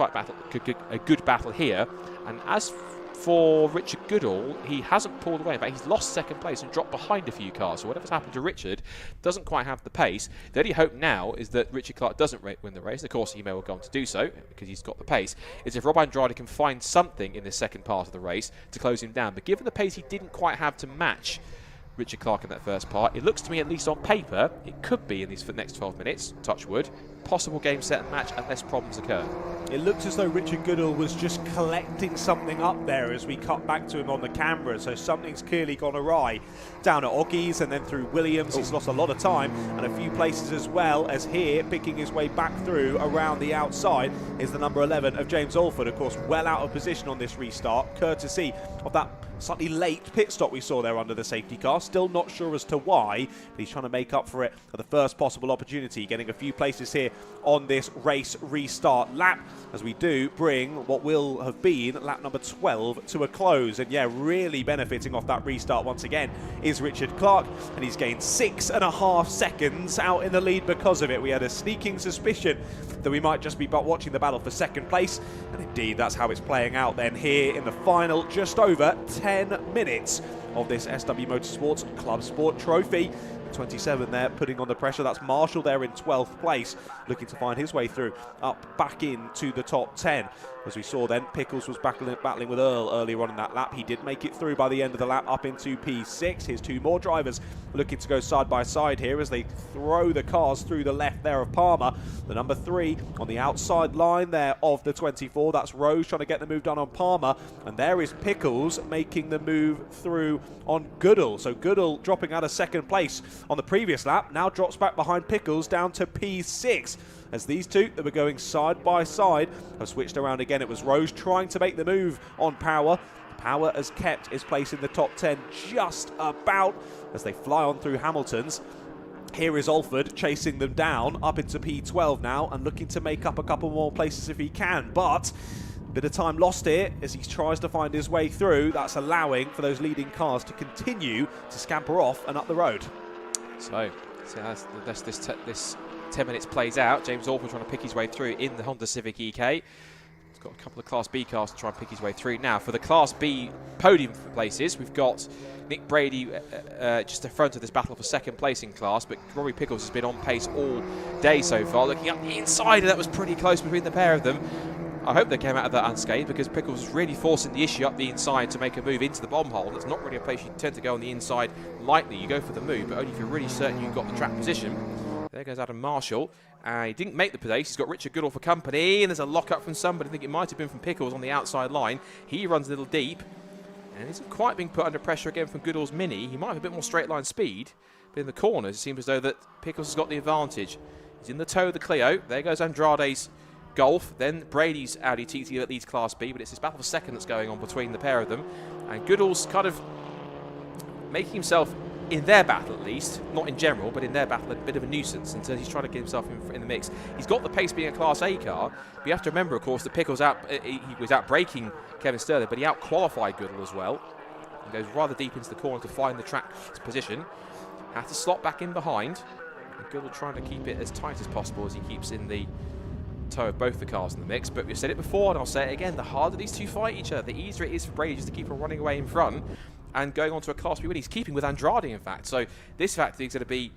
a good battle here. And as for Richard Goodall, he hasn't pulled away. In fact, he's lost second place and dropped behind a few cars. So whatever's happened to Richard doesn't quite have the pace. The only hope now is that Richard Clark doesn't win the race. Of course, he may well go on to do so because he's got the pace. Is if Rob Andrade can find something in this second part of the race to close him down. But given the pace he didn't quite have to match Richard Clark in that first part, it looks to me, at least on paper, it could be in these next 12 minutes, touch wood, possible game, set and match unless problems occur. It looked as though Richard Goodall was just collecting something up there as we cut back to him on the camera, so something's clearly gone awry. Down at Oggies and then through Williams, he's lost a lot of time, and a few places as well, as here, picking his way back through around the outside, is the number 11 of James Alford, of course, well out of position on this restart, courtesy of that slightly late pit stop we saw there under the safety car. Still not sure as to why, but he's trying to make up for it at the first possible opportunity, getting a few places here on this race restart lap, as we do bring what will have been lap number 12 to a close. And yeah, really benefiting off that restart once again is Richard Clark, and he's gained 6.5 seconds out in the lead because of it. We had a sneaking suspicion that we might just be watching the battle for second place, and indeed that's how it's playing out then here in the final just over 10 minutes of this SW Motorsports ClubSport trophy. 27 there, putting on the pressure. That's Marshall there in 12th place, looking to find his way through, up back into the top 10. As we saw then, Pickles was battling with Earl earlier on in that lap. He did make it through by the end of the lap, up into P6. Here's two more drivers looking to go side by side here as they throw the cars through the left there of Palmer. The number 3 on the outside line there of the 24. That's Rose trying to get the move done on Palmer. And there is Pickles making the move through on Goodall. So Goodall dropping out of second place on the previous lap, now drops back behind Pickles down to P6. As these two that were going side by side have switched around again. It was Rose trying to make the move on Power. Power has kept his place in the top 10 just about as they fly on through Hamilton's. Here is Alford chasing them down up into P12 now and looking to make up a couple more places if he can, but a bit of time lost here as he tries to find his way through. That's allowing for those leading cars to continue to scamper off and up the road. So as this 10 minutes plays out, James Alford trying to pick his way through in the Honda Civic EK. He's got a couple of Class B cars to try and pick his way through. Now, for the Class B podium places, we've got Nick Brady just in front of this battle for second place in class, but Rory Pickles has been on pace all day so far. Looking up the inside, that was pretty close between the pair of them. I hope they came out of that unscathed, because Pickles was really forcing the issue up the inside to make a move into the bomb hole. That's not really a place you tend to go on the inside lightly. You go for the move, but only if you're really certain you've got the track position. There goes Adam Marshall. He didn't make the place. He's got Richard Goodall for company, and there's a lock-up from somebody. I think it might have been from Pickles on the outside line. He runs a little deep, and isn't quite being put under pressure again from Goodall's Mini. He might have a bit more straight-line speed, but in the corners, it seems as though that Pickles has got the advantage. He's in the toe of the Clio. There goes Andrade's Golf. Then Brady's Audi TT that leads Class B, but it's this battle for second that's going on between the pair of them. And Goodall's kind of making himself, in their battle at least, not in general, but in their battle, a bit of a nuisance until he's trying to get himself in the mix. He's got the pace being a Class A car, but you have to remember, of course, that Pickles he was out-braking Kevin Sterling, but he out-qualified Goodall as well. He goes rather deep into the corner to find the track's position. Has to slot back in behind. And Goodall trying to keep it as tight as possible as he keeps in the toe of both the cars in the mix. But we've said it before, and I'll say it again, the harder these two fight each other, the easier it is for Brady just to keep on running away in front and going on to a Class B win. He's keeping with Andrade, in fact. So this fact is going to be,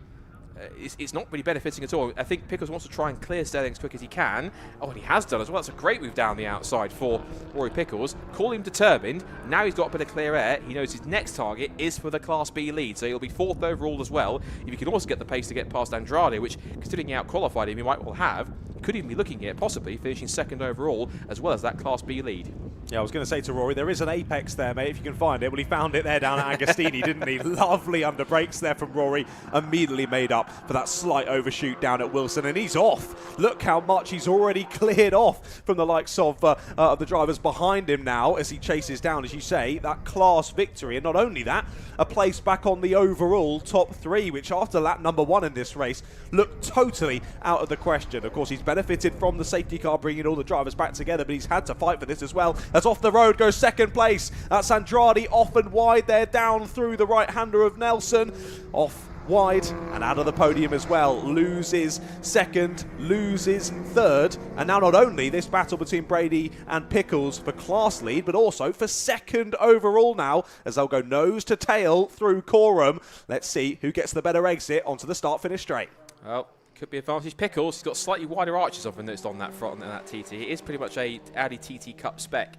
it's not really benefiting at all. I think Pickles wants to try and clear Sterling as quick as he can. Oh, and he has done as well. That's a great move down the outside for Rory Pickles. Call him determined. Now he's got a bit of clear air. He knows his next target is for the Class B lead, so he'll be fourth overall as well. If he can also get the pace to get past Andrade, which, considering he out-qualified him, he might well have, could even be looking at possibly finishing second overall as well as that Class B lead. Yeah, I was going to say to Rory, there is an apex there, mate, if you can find it. Well, he found it there down at Agostini, didn't he? Lovely under brakes there from Rory. Immediately made up for that slight overshoot down at Wilson, and he's off. Look how much he's already cleared off from the likes of the drivers behind him now as he chases down, as you say, that class victory. And not only that, a place back on the overall top three, which after lap number 1 in this race looked totally out of the question. Of course, he's benefited from the safety car bringing all the drivers back together, but he's had to fight for this as well. As off the road goes second place, that's Andrade off and wide there, down through the right-hander of Nelson. Off wide and out of the podium as well. Loses second, loses third, and now not only this battle between Brady and Pickles for class lead, but also for second overall now, as they'll go nose to tail through Coram. Let's see who gets the better exit onto the start-finish straight. Well, could be advantage Pickles. He's got slightly wider arches I've noticed on that front than that TT. It is pretty much a Audi TT Cup spec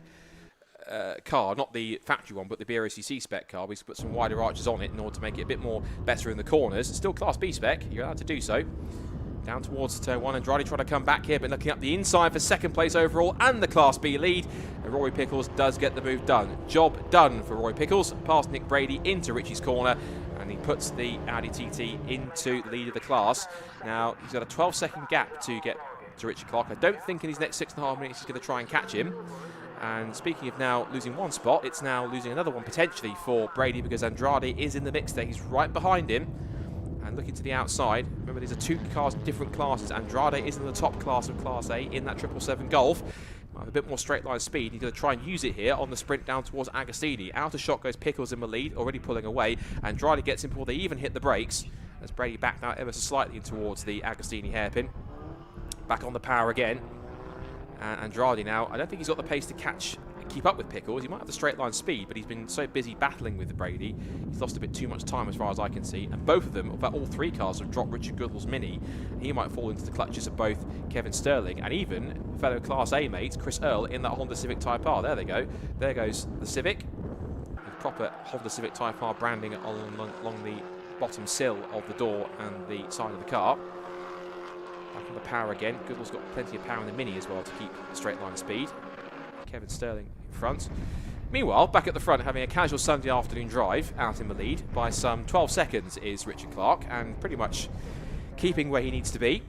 car, not the factory one, but the BROCC spec car. We've put some wider arches on it in order to make it a bit more better in the corners. It's still Class B spec. You're allowed to do so. Down towards turn 1, Andrade trying to come back here, but looking up the inside for second place overall and the Class B lead. And Rory Pickles does get the move done. Job done for Rory Pickles. Past Nick Brady into Richie's corner, and he puts the Audi TT into the lead of the class. Now, he's got a 12-second gap to get to Richard Clark. I don't think in his next 6.5 minutes he's going to try and catch him. And speaking of now losing one spot, it's now losing another one potentially for Brady, because Andrade is in the mix there. He's right behind him. And looking to the outside, remember these are two cars, different classes. Andrade is in the top class of Class A in that 777 Golf. Might have a bit more straight line speed. He's going to try and use it here on the sprint down towards Agostini. Out of shot goes Pickles in the lead, already pulling away. Andrade gets him before they even hit the brakes, as Brady backed out ever so slightly towards the Agostini hairpin. Back on the power again. And Andrade now, I don't think he's got the pace to keep up with Pickles. He might have the straight line speed, but he's been so busy battling with Brady, he's lost a bit too much time as far as I can see. And both of them, in fact all three cars, have dropped Richard Goodall's Mini. He might fall into the clutches of both Kevin Sterling and even fellow Class A mate Chris Earl in that Honda Civic Type R. There they go. There goes the Civic, with proper Honda Civic Type R branding along the bottom sill of the door and the side of the car. Back on the power again. Goodall's got plenty of power in the Mini as well to keep straight line speed. Kevin Sterling in front. Meanwhile, back at the front, having a casual Sunday afternoon drive, out in the lead by some 12 seconds is Richard Clark, and pretty much keeping where he needs to be.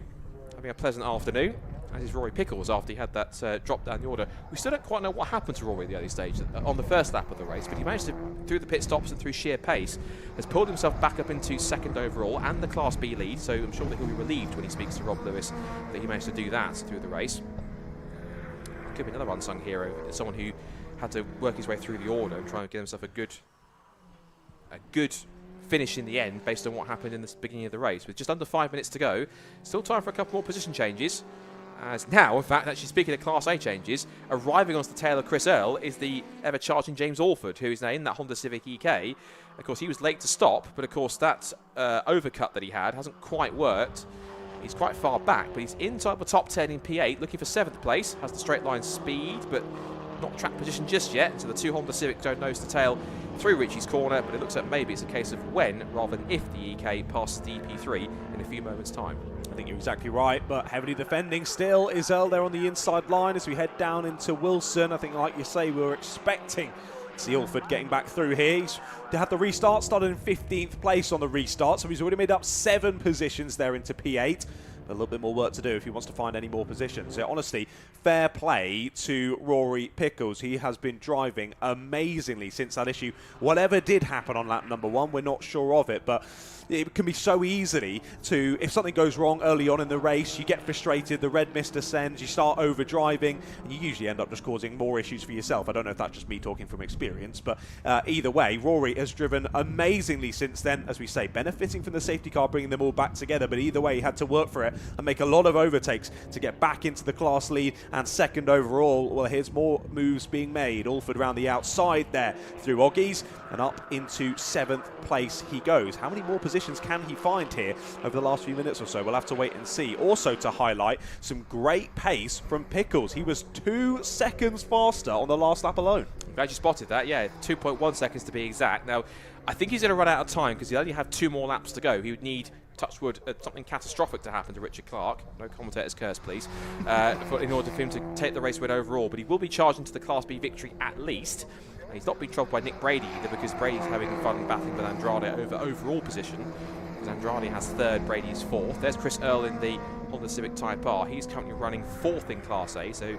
Having a pleasant afternoon, as is Rory Pickles after he had that drop down the order. We still don't quite know what happened to Rory at the early stage on the first lap of the race, but he managed to through the pit stops and through sheer pace, has pulled himself back up into second overall and the Class B lead, so I'm sure that he'll be relieved when he speaks to Rob Lewis that he managed to do that through the race. Could be another unsung hero, someone who had to work his way through the order and try and get himself a good finish in the end based on what happened in the beginning of the race. With just under 5 minutes to go, still time for a couple more position changes. As now, in fact, actually speaking of Class A changes, arriving onto the tail of Chris Earl is the ever-charging James Alford, who is now in that Honda Civic EK. Of course, he was late to stop, but of course that overcut that he had hasn't quite worked. He's quite far back, but he's inside the top 10 in P8, looking for 7th place. Has the straight line speed, but not track position just yet. So the two Honda Civics go nose to tail through Richie's corner, but it looks like maybe it's a case of when rather than if the EK passes the EP3 in a few moments' time. I think you're exactly right, but heavily defending still is Earl there on the inside line as we head down into Wilson. I think, like you say, we were expecting to see Alford getting back through here. He's had the restart, started in 15th place on the restart, so he's already made up 7 positions there into P8. A little bit more work to do if he wants to find any more positions. So honestly, fair play to Rory Pickles. He has been driving amazingly since that issue. Whatever did happen on lap number 1, we're not sure of it, but it can be so easily to, if something goes wrong early on in the race, you get frustrated, the red mist descends, you start over driving, and you usually end up just causing more issues for yourself. I don't know if that's just me talking from experience, but either way, Rory has driven amazingly since then, as we say, benefiting from the safety car, bringing them all back together, but either way, he had to work for it and make a lot of overtakes to get back into the class lead and second overall. Well, here's more moves being made. Alford around the outside there through Oggies and up into 7th place he goes. How many more positions can he find here over the last few minutes or so? We'll have to wait and see. Also to highlight, some great pace from Pickles. He was 2 seconds faster on the last lap alone. I'm glad you spotted that. Yeah, 2.1 seconds to be exact. Now, I think he's going to run out of time because he only have 2 more laps to go. He would need, touch wood, something catastrophic to happen to Richard Clark. No commentator's curse, please. In order for him to take the race win overall. But he will be charging to the Class B victory at least. And he's not been troubled by Nick Brady either, because Brady's having fun battling with Andrade over overall position. Because Andrade has 3rd, Brady is 4th. There's Chris Earl in the Honda Civic Type R. He's currently running 4th in Class A. So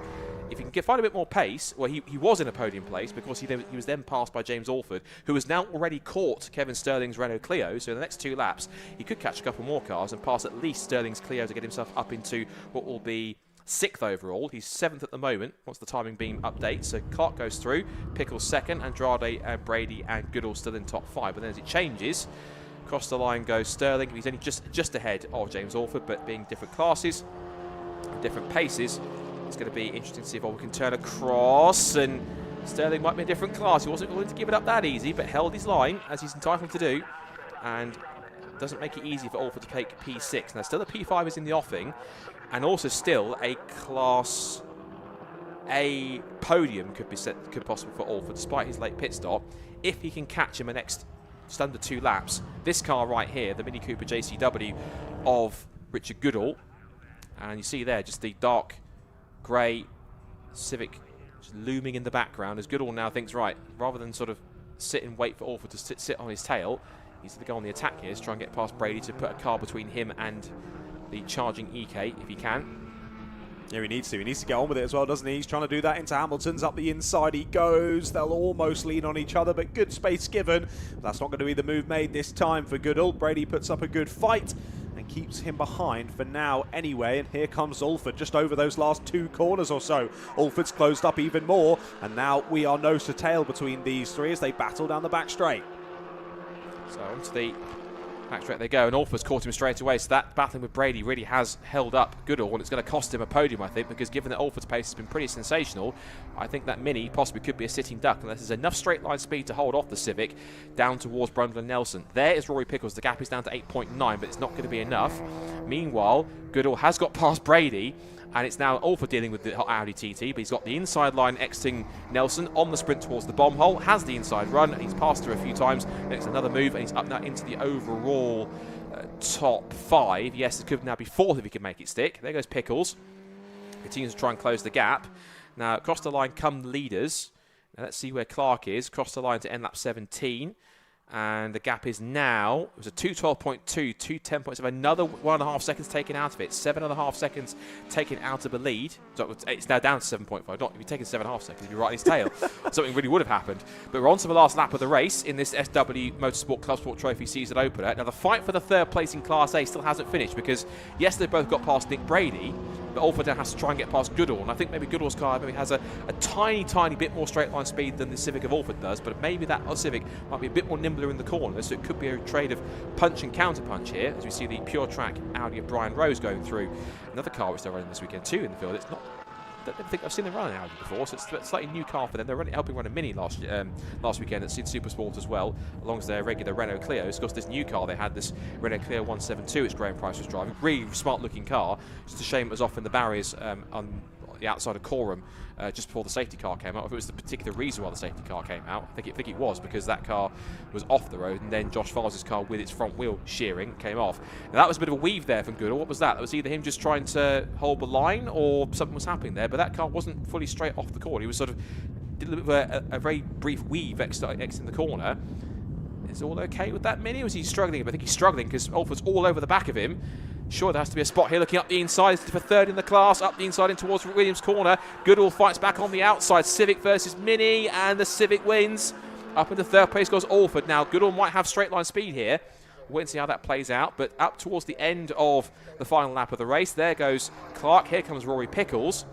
if he can find a bit more pace, well, he was in a podium place because he was then passed by James Alford, who has now already caught Kevin Sterling's Renault Clio. So in the next 2 laps, he could catch a couple more cars and pass at least Sterling's Clio to get himself up into what will be 6th overall. He's 7th at the moment once the timing beam updates. So Clark goes through, Pickles 2nd, Andrade and Brady and Goodall still in top 5. But then as it changes, across the line goes Sterling. He's only just ahead of James Alford, but being different classes, different paces, it's going to be interesting to see if Alford can turn across, and Sterling might be a different class. He wasn't willing to give it up that easy, but held his line, as he's entitled to do, and doesn't make it easy for Alford to take P6. Now, still a P5 is in the offing, and also still a Class A podium could be possible for Alford, despite his late pit stop, if he can catch him the next just under 2 laps. This car right here, the Mini Cooper JCW of Richard Goodall, and you see there just the dark grey Civic just looming in the background, as Goodall now thinks, right, rather than sort of sit and wait for Alford to sit on his tail, he's going to go on the attack here to try and get past Brady to put a car between him and the charging EK if he can. Yeah, he needs to. He needs to get on with it as well, doesn't he? He's trying to do that into Hamilton's. Up the inside he goes. They'll almost lean on each other, but good space given. That's not going to be the move made this time for Goodall. Brady puts up a good fight and keeps him behind for now anyway. And here comes Alford just over those last 2 corners or so. Alford's closed up even more, and now we are nose to tail between these 3 as they battle down the back straight. So onto the back straight they go, and Alford's caught him straight away. So that battling with Brady really has held up Goodall, and it's going to cost him a podium, I think, because given that Alford's pace has been pretty sensational, I think that Mini possibly could be a sitting duck unless there's enough straight line speed to hold off the Civic down towards Brundle and Nelson. There is Rory Pickles. The gap is down to 8.9, but it's not going to be enough. Meanwhile, Goodall has got past Brady, and it's now Alford dealing with the Audi TT, but he's got the inside line exiting Nelson on the sprint towards the bomb hole, has the inside run, and he's passed through a few times, and it's another move, and he's up now into the overall top 5. Yes, it could now be 4th if he can make it stick. There goes Pickles. Continues to try and close the gap. Now, across the line come leaders. Now, let's see where Clark is. Across the line to end lap 17. And the gap is now, it was a 2:12.2, 2:10.7, another 1.5 seconds taken out of it. 7.5 seconds taken out of the lead. So it's now down to 7.5. Not if you're taking 7.5 seconds, if you're right in his tail, something really would have happened. But we're on to the last lap of the race in this SW Motorsport ClubSport Trophy season opener. Now the fight for the third place in Class A still hasn't finished because, yes, they both got past Nick Brady, but Alford has to try and get past Goodall. And I think maybe Goodall's car maybe has a tiny bit more straight line speed than the Civic of Alford does, but maybe that Civic might be a bit more nimbler in the corner, so it could be a trade of punch and counter punch here, as we see the pure track Audi of Brian Rose going through. Another car which they're running this weekend too in the field. It's not, I don't think I've seen them run an Audi before, so it's a slightly new car for them. They're helping run a Mini last weekend at Supersport as well, along with their regular Renault Clios. Of course, this new car they had, this Renault Clio 172, which Graham Price was driving. Really smart-looking car. Just a shame it was off in the barriers on the outside of Coram just before the safety car came out. If it was the particular reason why the safety car came out, I think it was because that car was off the road, and then Josh Fars's car with its front wheel shearing came off. Now that was a bit of a weave there from Goodall. What was that? That was either him just trying to hold the line or something was happening there, but that car wasn't fully straight off the corner. He was sort of did a little bit of a very brief weave exiting the corner. Is all okay with that Mini? Or was he struggling? I think he's struggling because Alford's all over the back of him. Sure, there has to be a spot here looking up the inside for third in the class, up the inside in towards Williams' corner. Goodall fights back on the outside. Civic versus Mini, and the Civic wins. Up into third place goes Alford. Now, Goodall might have straight line speed here. Wait and see how that plays out. But up towards the end of the final lap of the race, there goes Clark. Here comes Rory Pickles,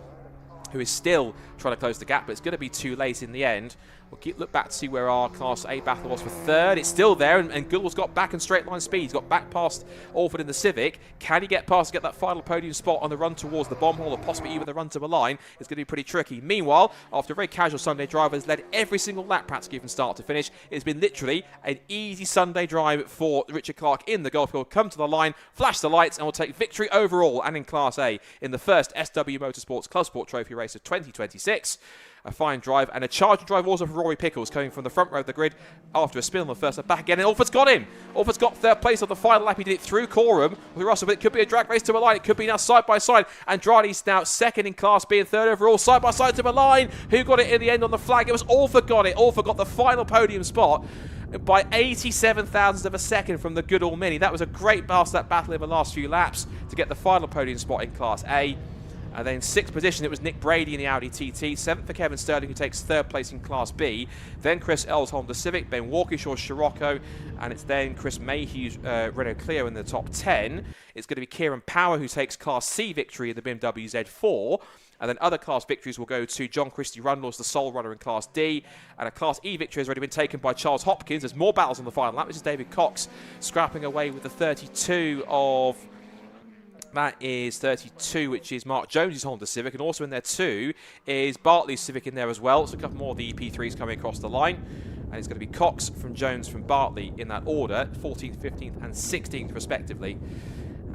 who is still trying to close the gap, but it's going to be too late in the end. We'll look back to see where our Class A battle was for third. It's still there, and Goodall's got back in straight line speed. He's got back past Alford in the Civic. Can he get past to get that final podium spot on the run towards the bomb hole, or possibly even the run to the line? It's going to be pretty tricky. Meanwhile, after a very casual Sunday drive has led every single lap practically from start to finish, it's been literally an easy Sunday drive for Richard Clark in the Golf. He'll come to the line, flash the lights, and will take victory overall and in Class A in the first SW Motorsports ClubSport Trophy race of 2026. A fine drive, and a charging drive also for Rory Pickles, coming from the front row of the grid after a spin on the first lap, back again, and Alford's got him. Alford's got third place on the final lap. He did it through Coram with Russell, but it could be a drag race to the line. It could be now side by side. Andrade's now second in Class B and third overall, side by side to the line. Who got it in the end on the flag? It was Alford got it. Alford got the final podium spot by 87 thousandths of a second from the Goodall Mini. That was a great lap battle in the last few laps to get the final podium spot in Class A. And then sixth position, it was Nick Brady in the Audi TT. Seventh for Kevin Sterling, who takes third place in Class B. Then Chris Ells Honda Civic, Ben Walkishaw's Scirocco, and it's then Chris Mayhew's Renault Clio in the top 10. It's going to be Kieran Power, who takes Class C victory in the BMW Z4. And then other Class victories will go to John Christie Rundles, the sole runner in Class D. And a Class E victory has already been taken by Charles Hopkins. There's more battles on the final lap. This is David Cox scrapping away with the 32 of... That is 32, which is Mark Jones's Honda Civic, and also in there too is Bartley's Civic in there as well. So a couple more of the EP3s coming across the line. And it's going to be Cox from Jones from Bartley in that order, 14th, 15th and 16th respectively.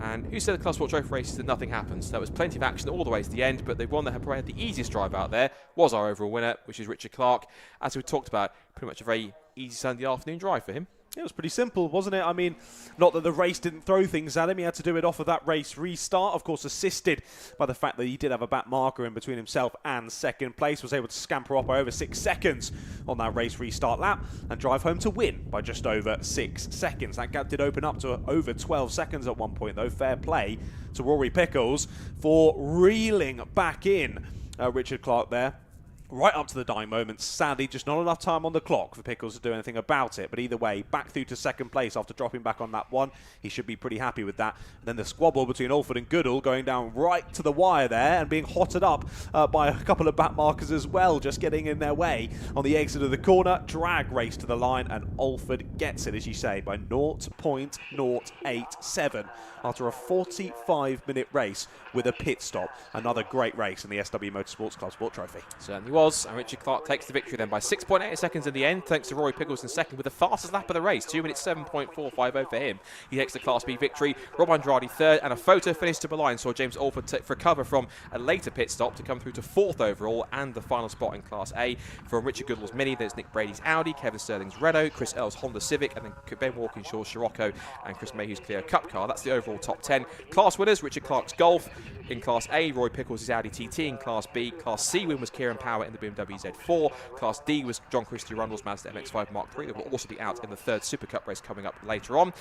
And who said the ClubSport Trophy races that nothing happens? There was plenty of action all the way to the end, but the one that had probably had the easiest drive out there was our overall winner, which is Richard Clark. As we talked about, pretty much a very easy Sunday afternoon drive for him. It was pretty simple, wasn't it? I mean, not that the race didn't throw things at him. He had to do it off of that race restart, of course, assisted by the fact that he did have a back marker in between himself and second place, was able to scamper up by over 6 seconds on that race restart lap and drive home to win by just over 6 seconds. That gap did open up to over 12 seconds at one point, though. Fair play to Rory Pickles for reeling back in Richard Clark there. Right up to the dying moments. Sadly, just not enough time on the clock for Pickles to do anything about it. But either way, back through to second place after dropping back on that one. He should be pretty happy with that. And then the squabble between Alford and Goodall going down right to the wire there and being hotted up by a couple of back markers as well, just getting in their way on the exit of the corner. Drag race to the line, and Alford gets it, as you say, by 0.087 after a 45-minute race with a pit stop. Another great race in the SW Motorsports ClubSport Trophy. Certainly was, and Richard Clark takes the victory then by 6.8 seconds in the end, thanks to Rory Pickles in second with the fastest lap of the race, 2 minutes 7.450 for him. He takes the Class B victory, Rob Andrade third, and a photo finish to the line saw James Alford recover from a later pit stop to come through to fourth overall and the final spot in Class A. From Richard Goodall's Mini, there's Nick Brady's Audi, Kevin Sterling's Renault, Chris Ells' Honda Civic, and then Ben Walkinshaw's Scirocco and Chris Mayhew's Clio Cup car. That's the overall top 10. Class winners, Richard Clark's Golf. In Class A, Roy Pickles' Audi TT. In Class B, Class C win was Kieran Power in the BMW Z4. Class D was John Christie Rundle's Mazda MX-5 Mark III. That will also be out in the third Super Cup race coming up later on.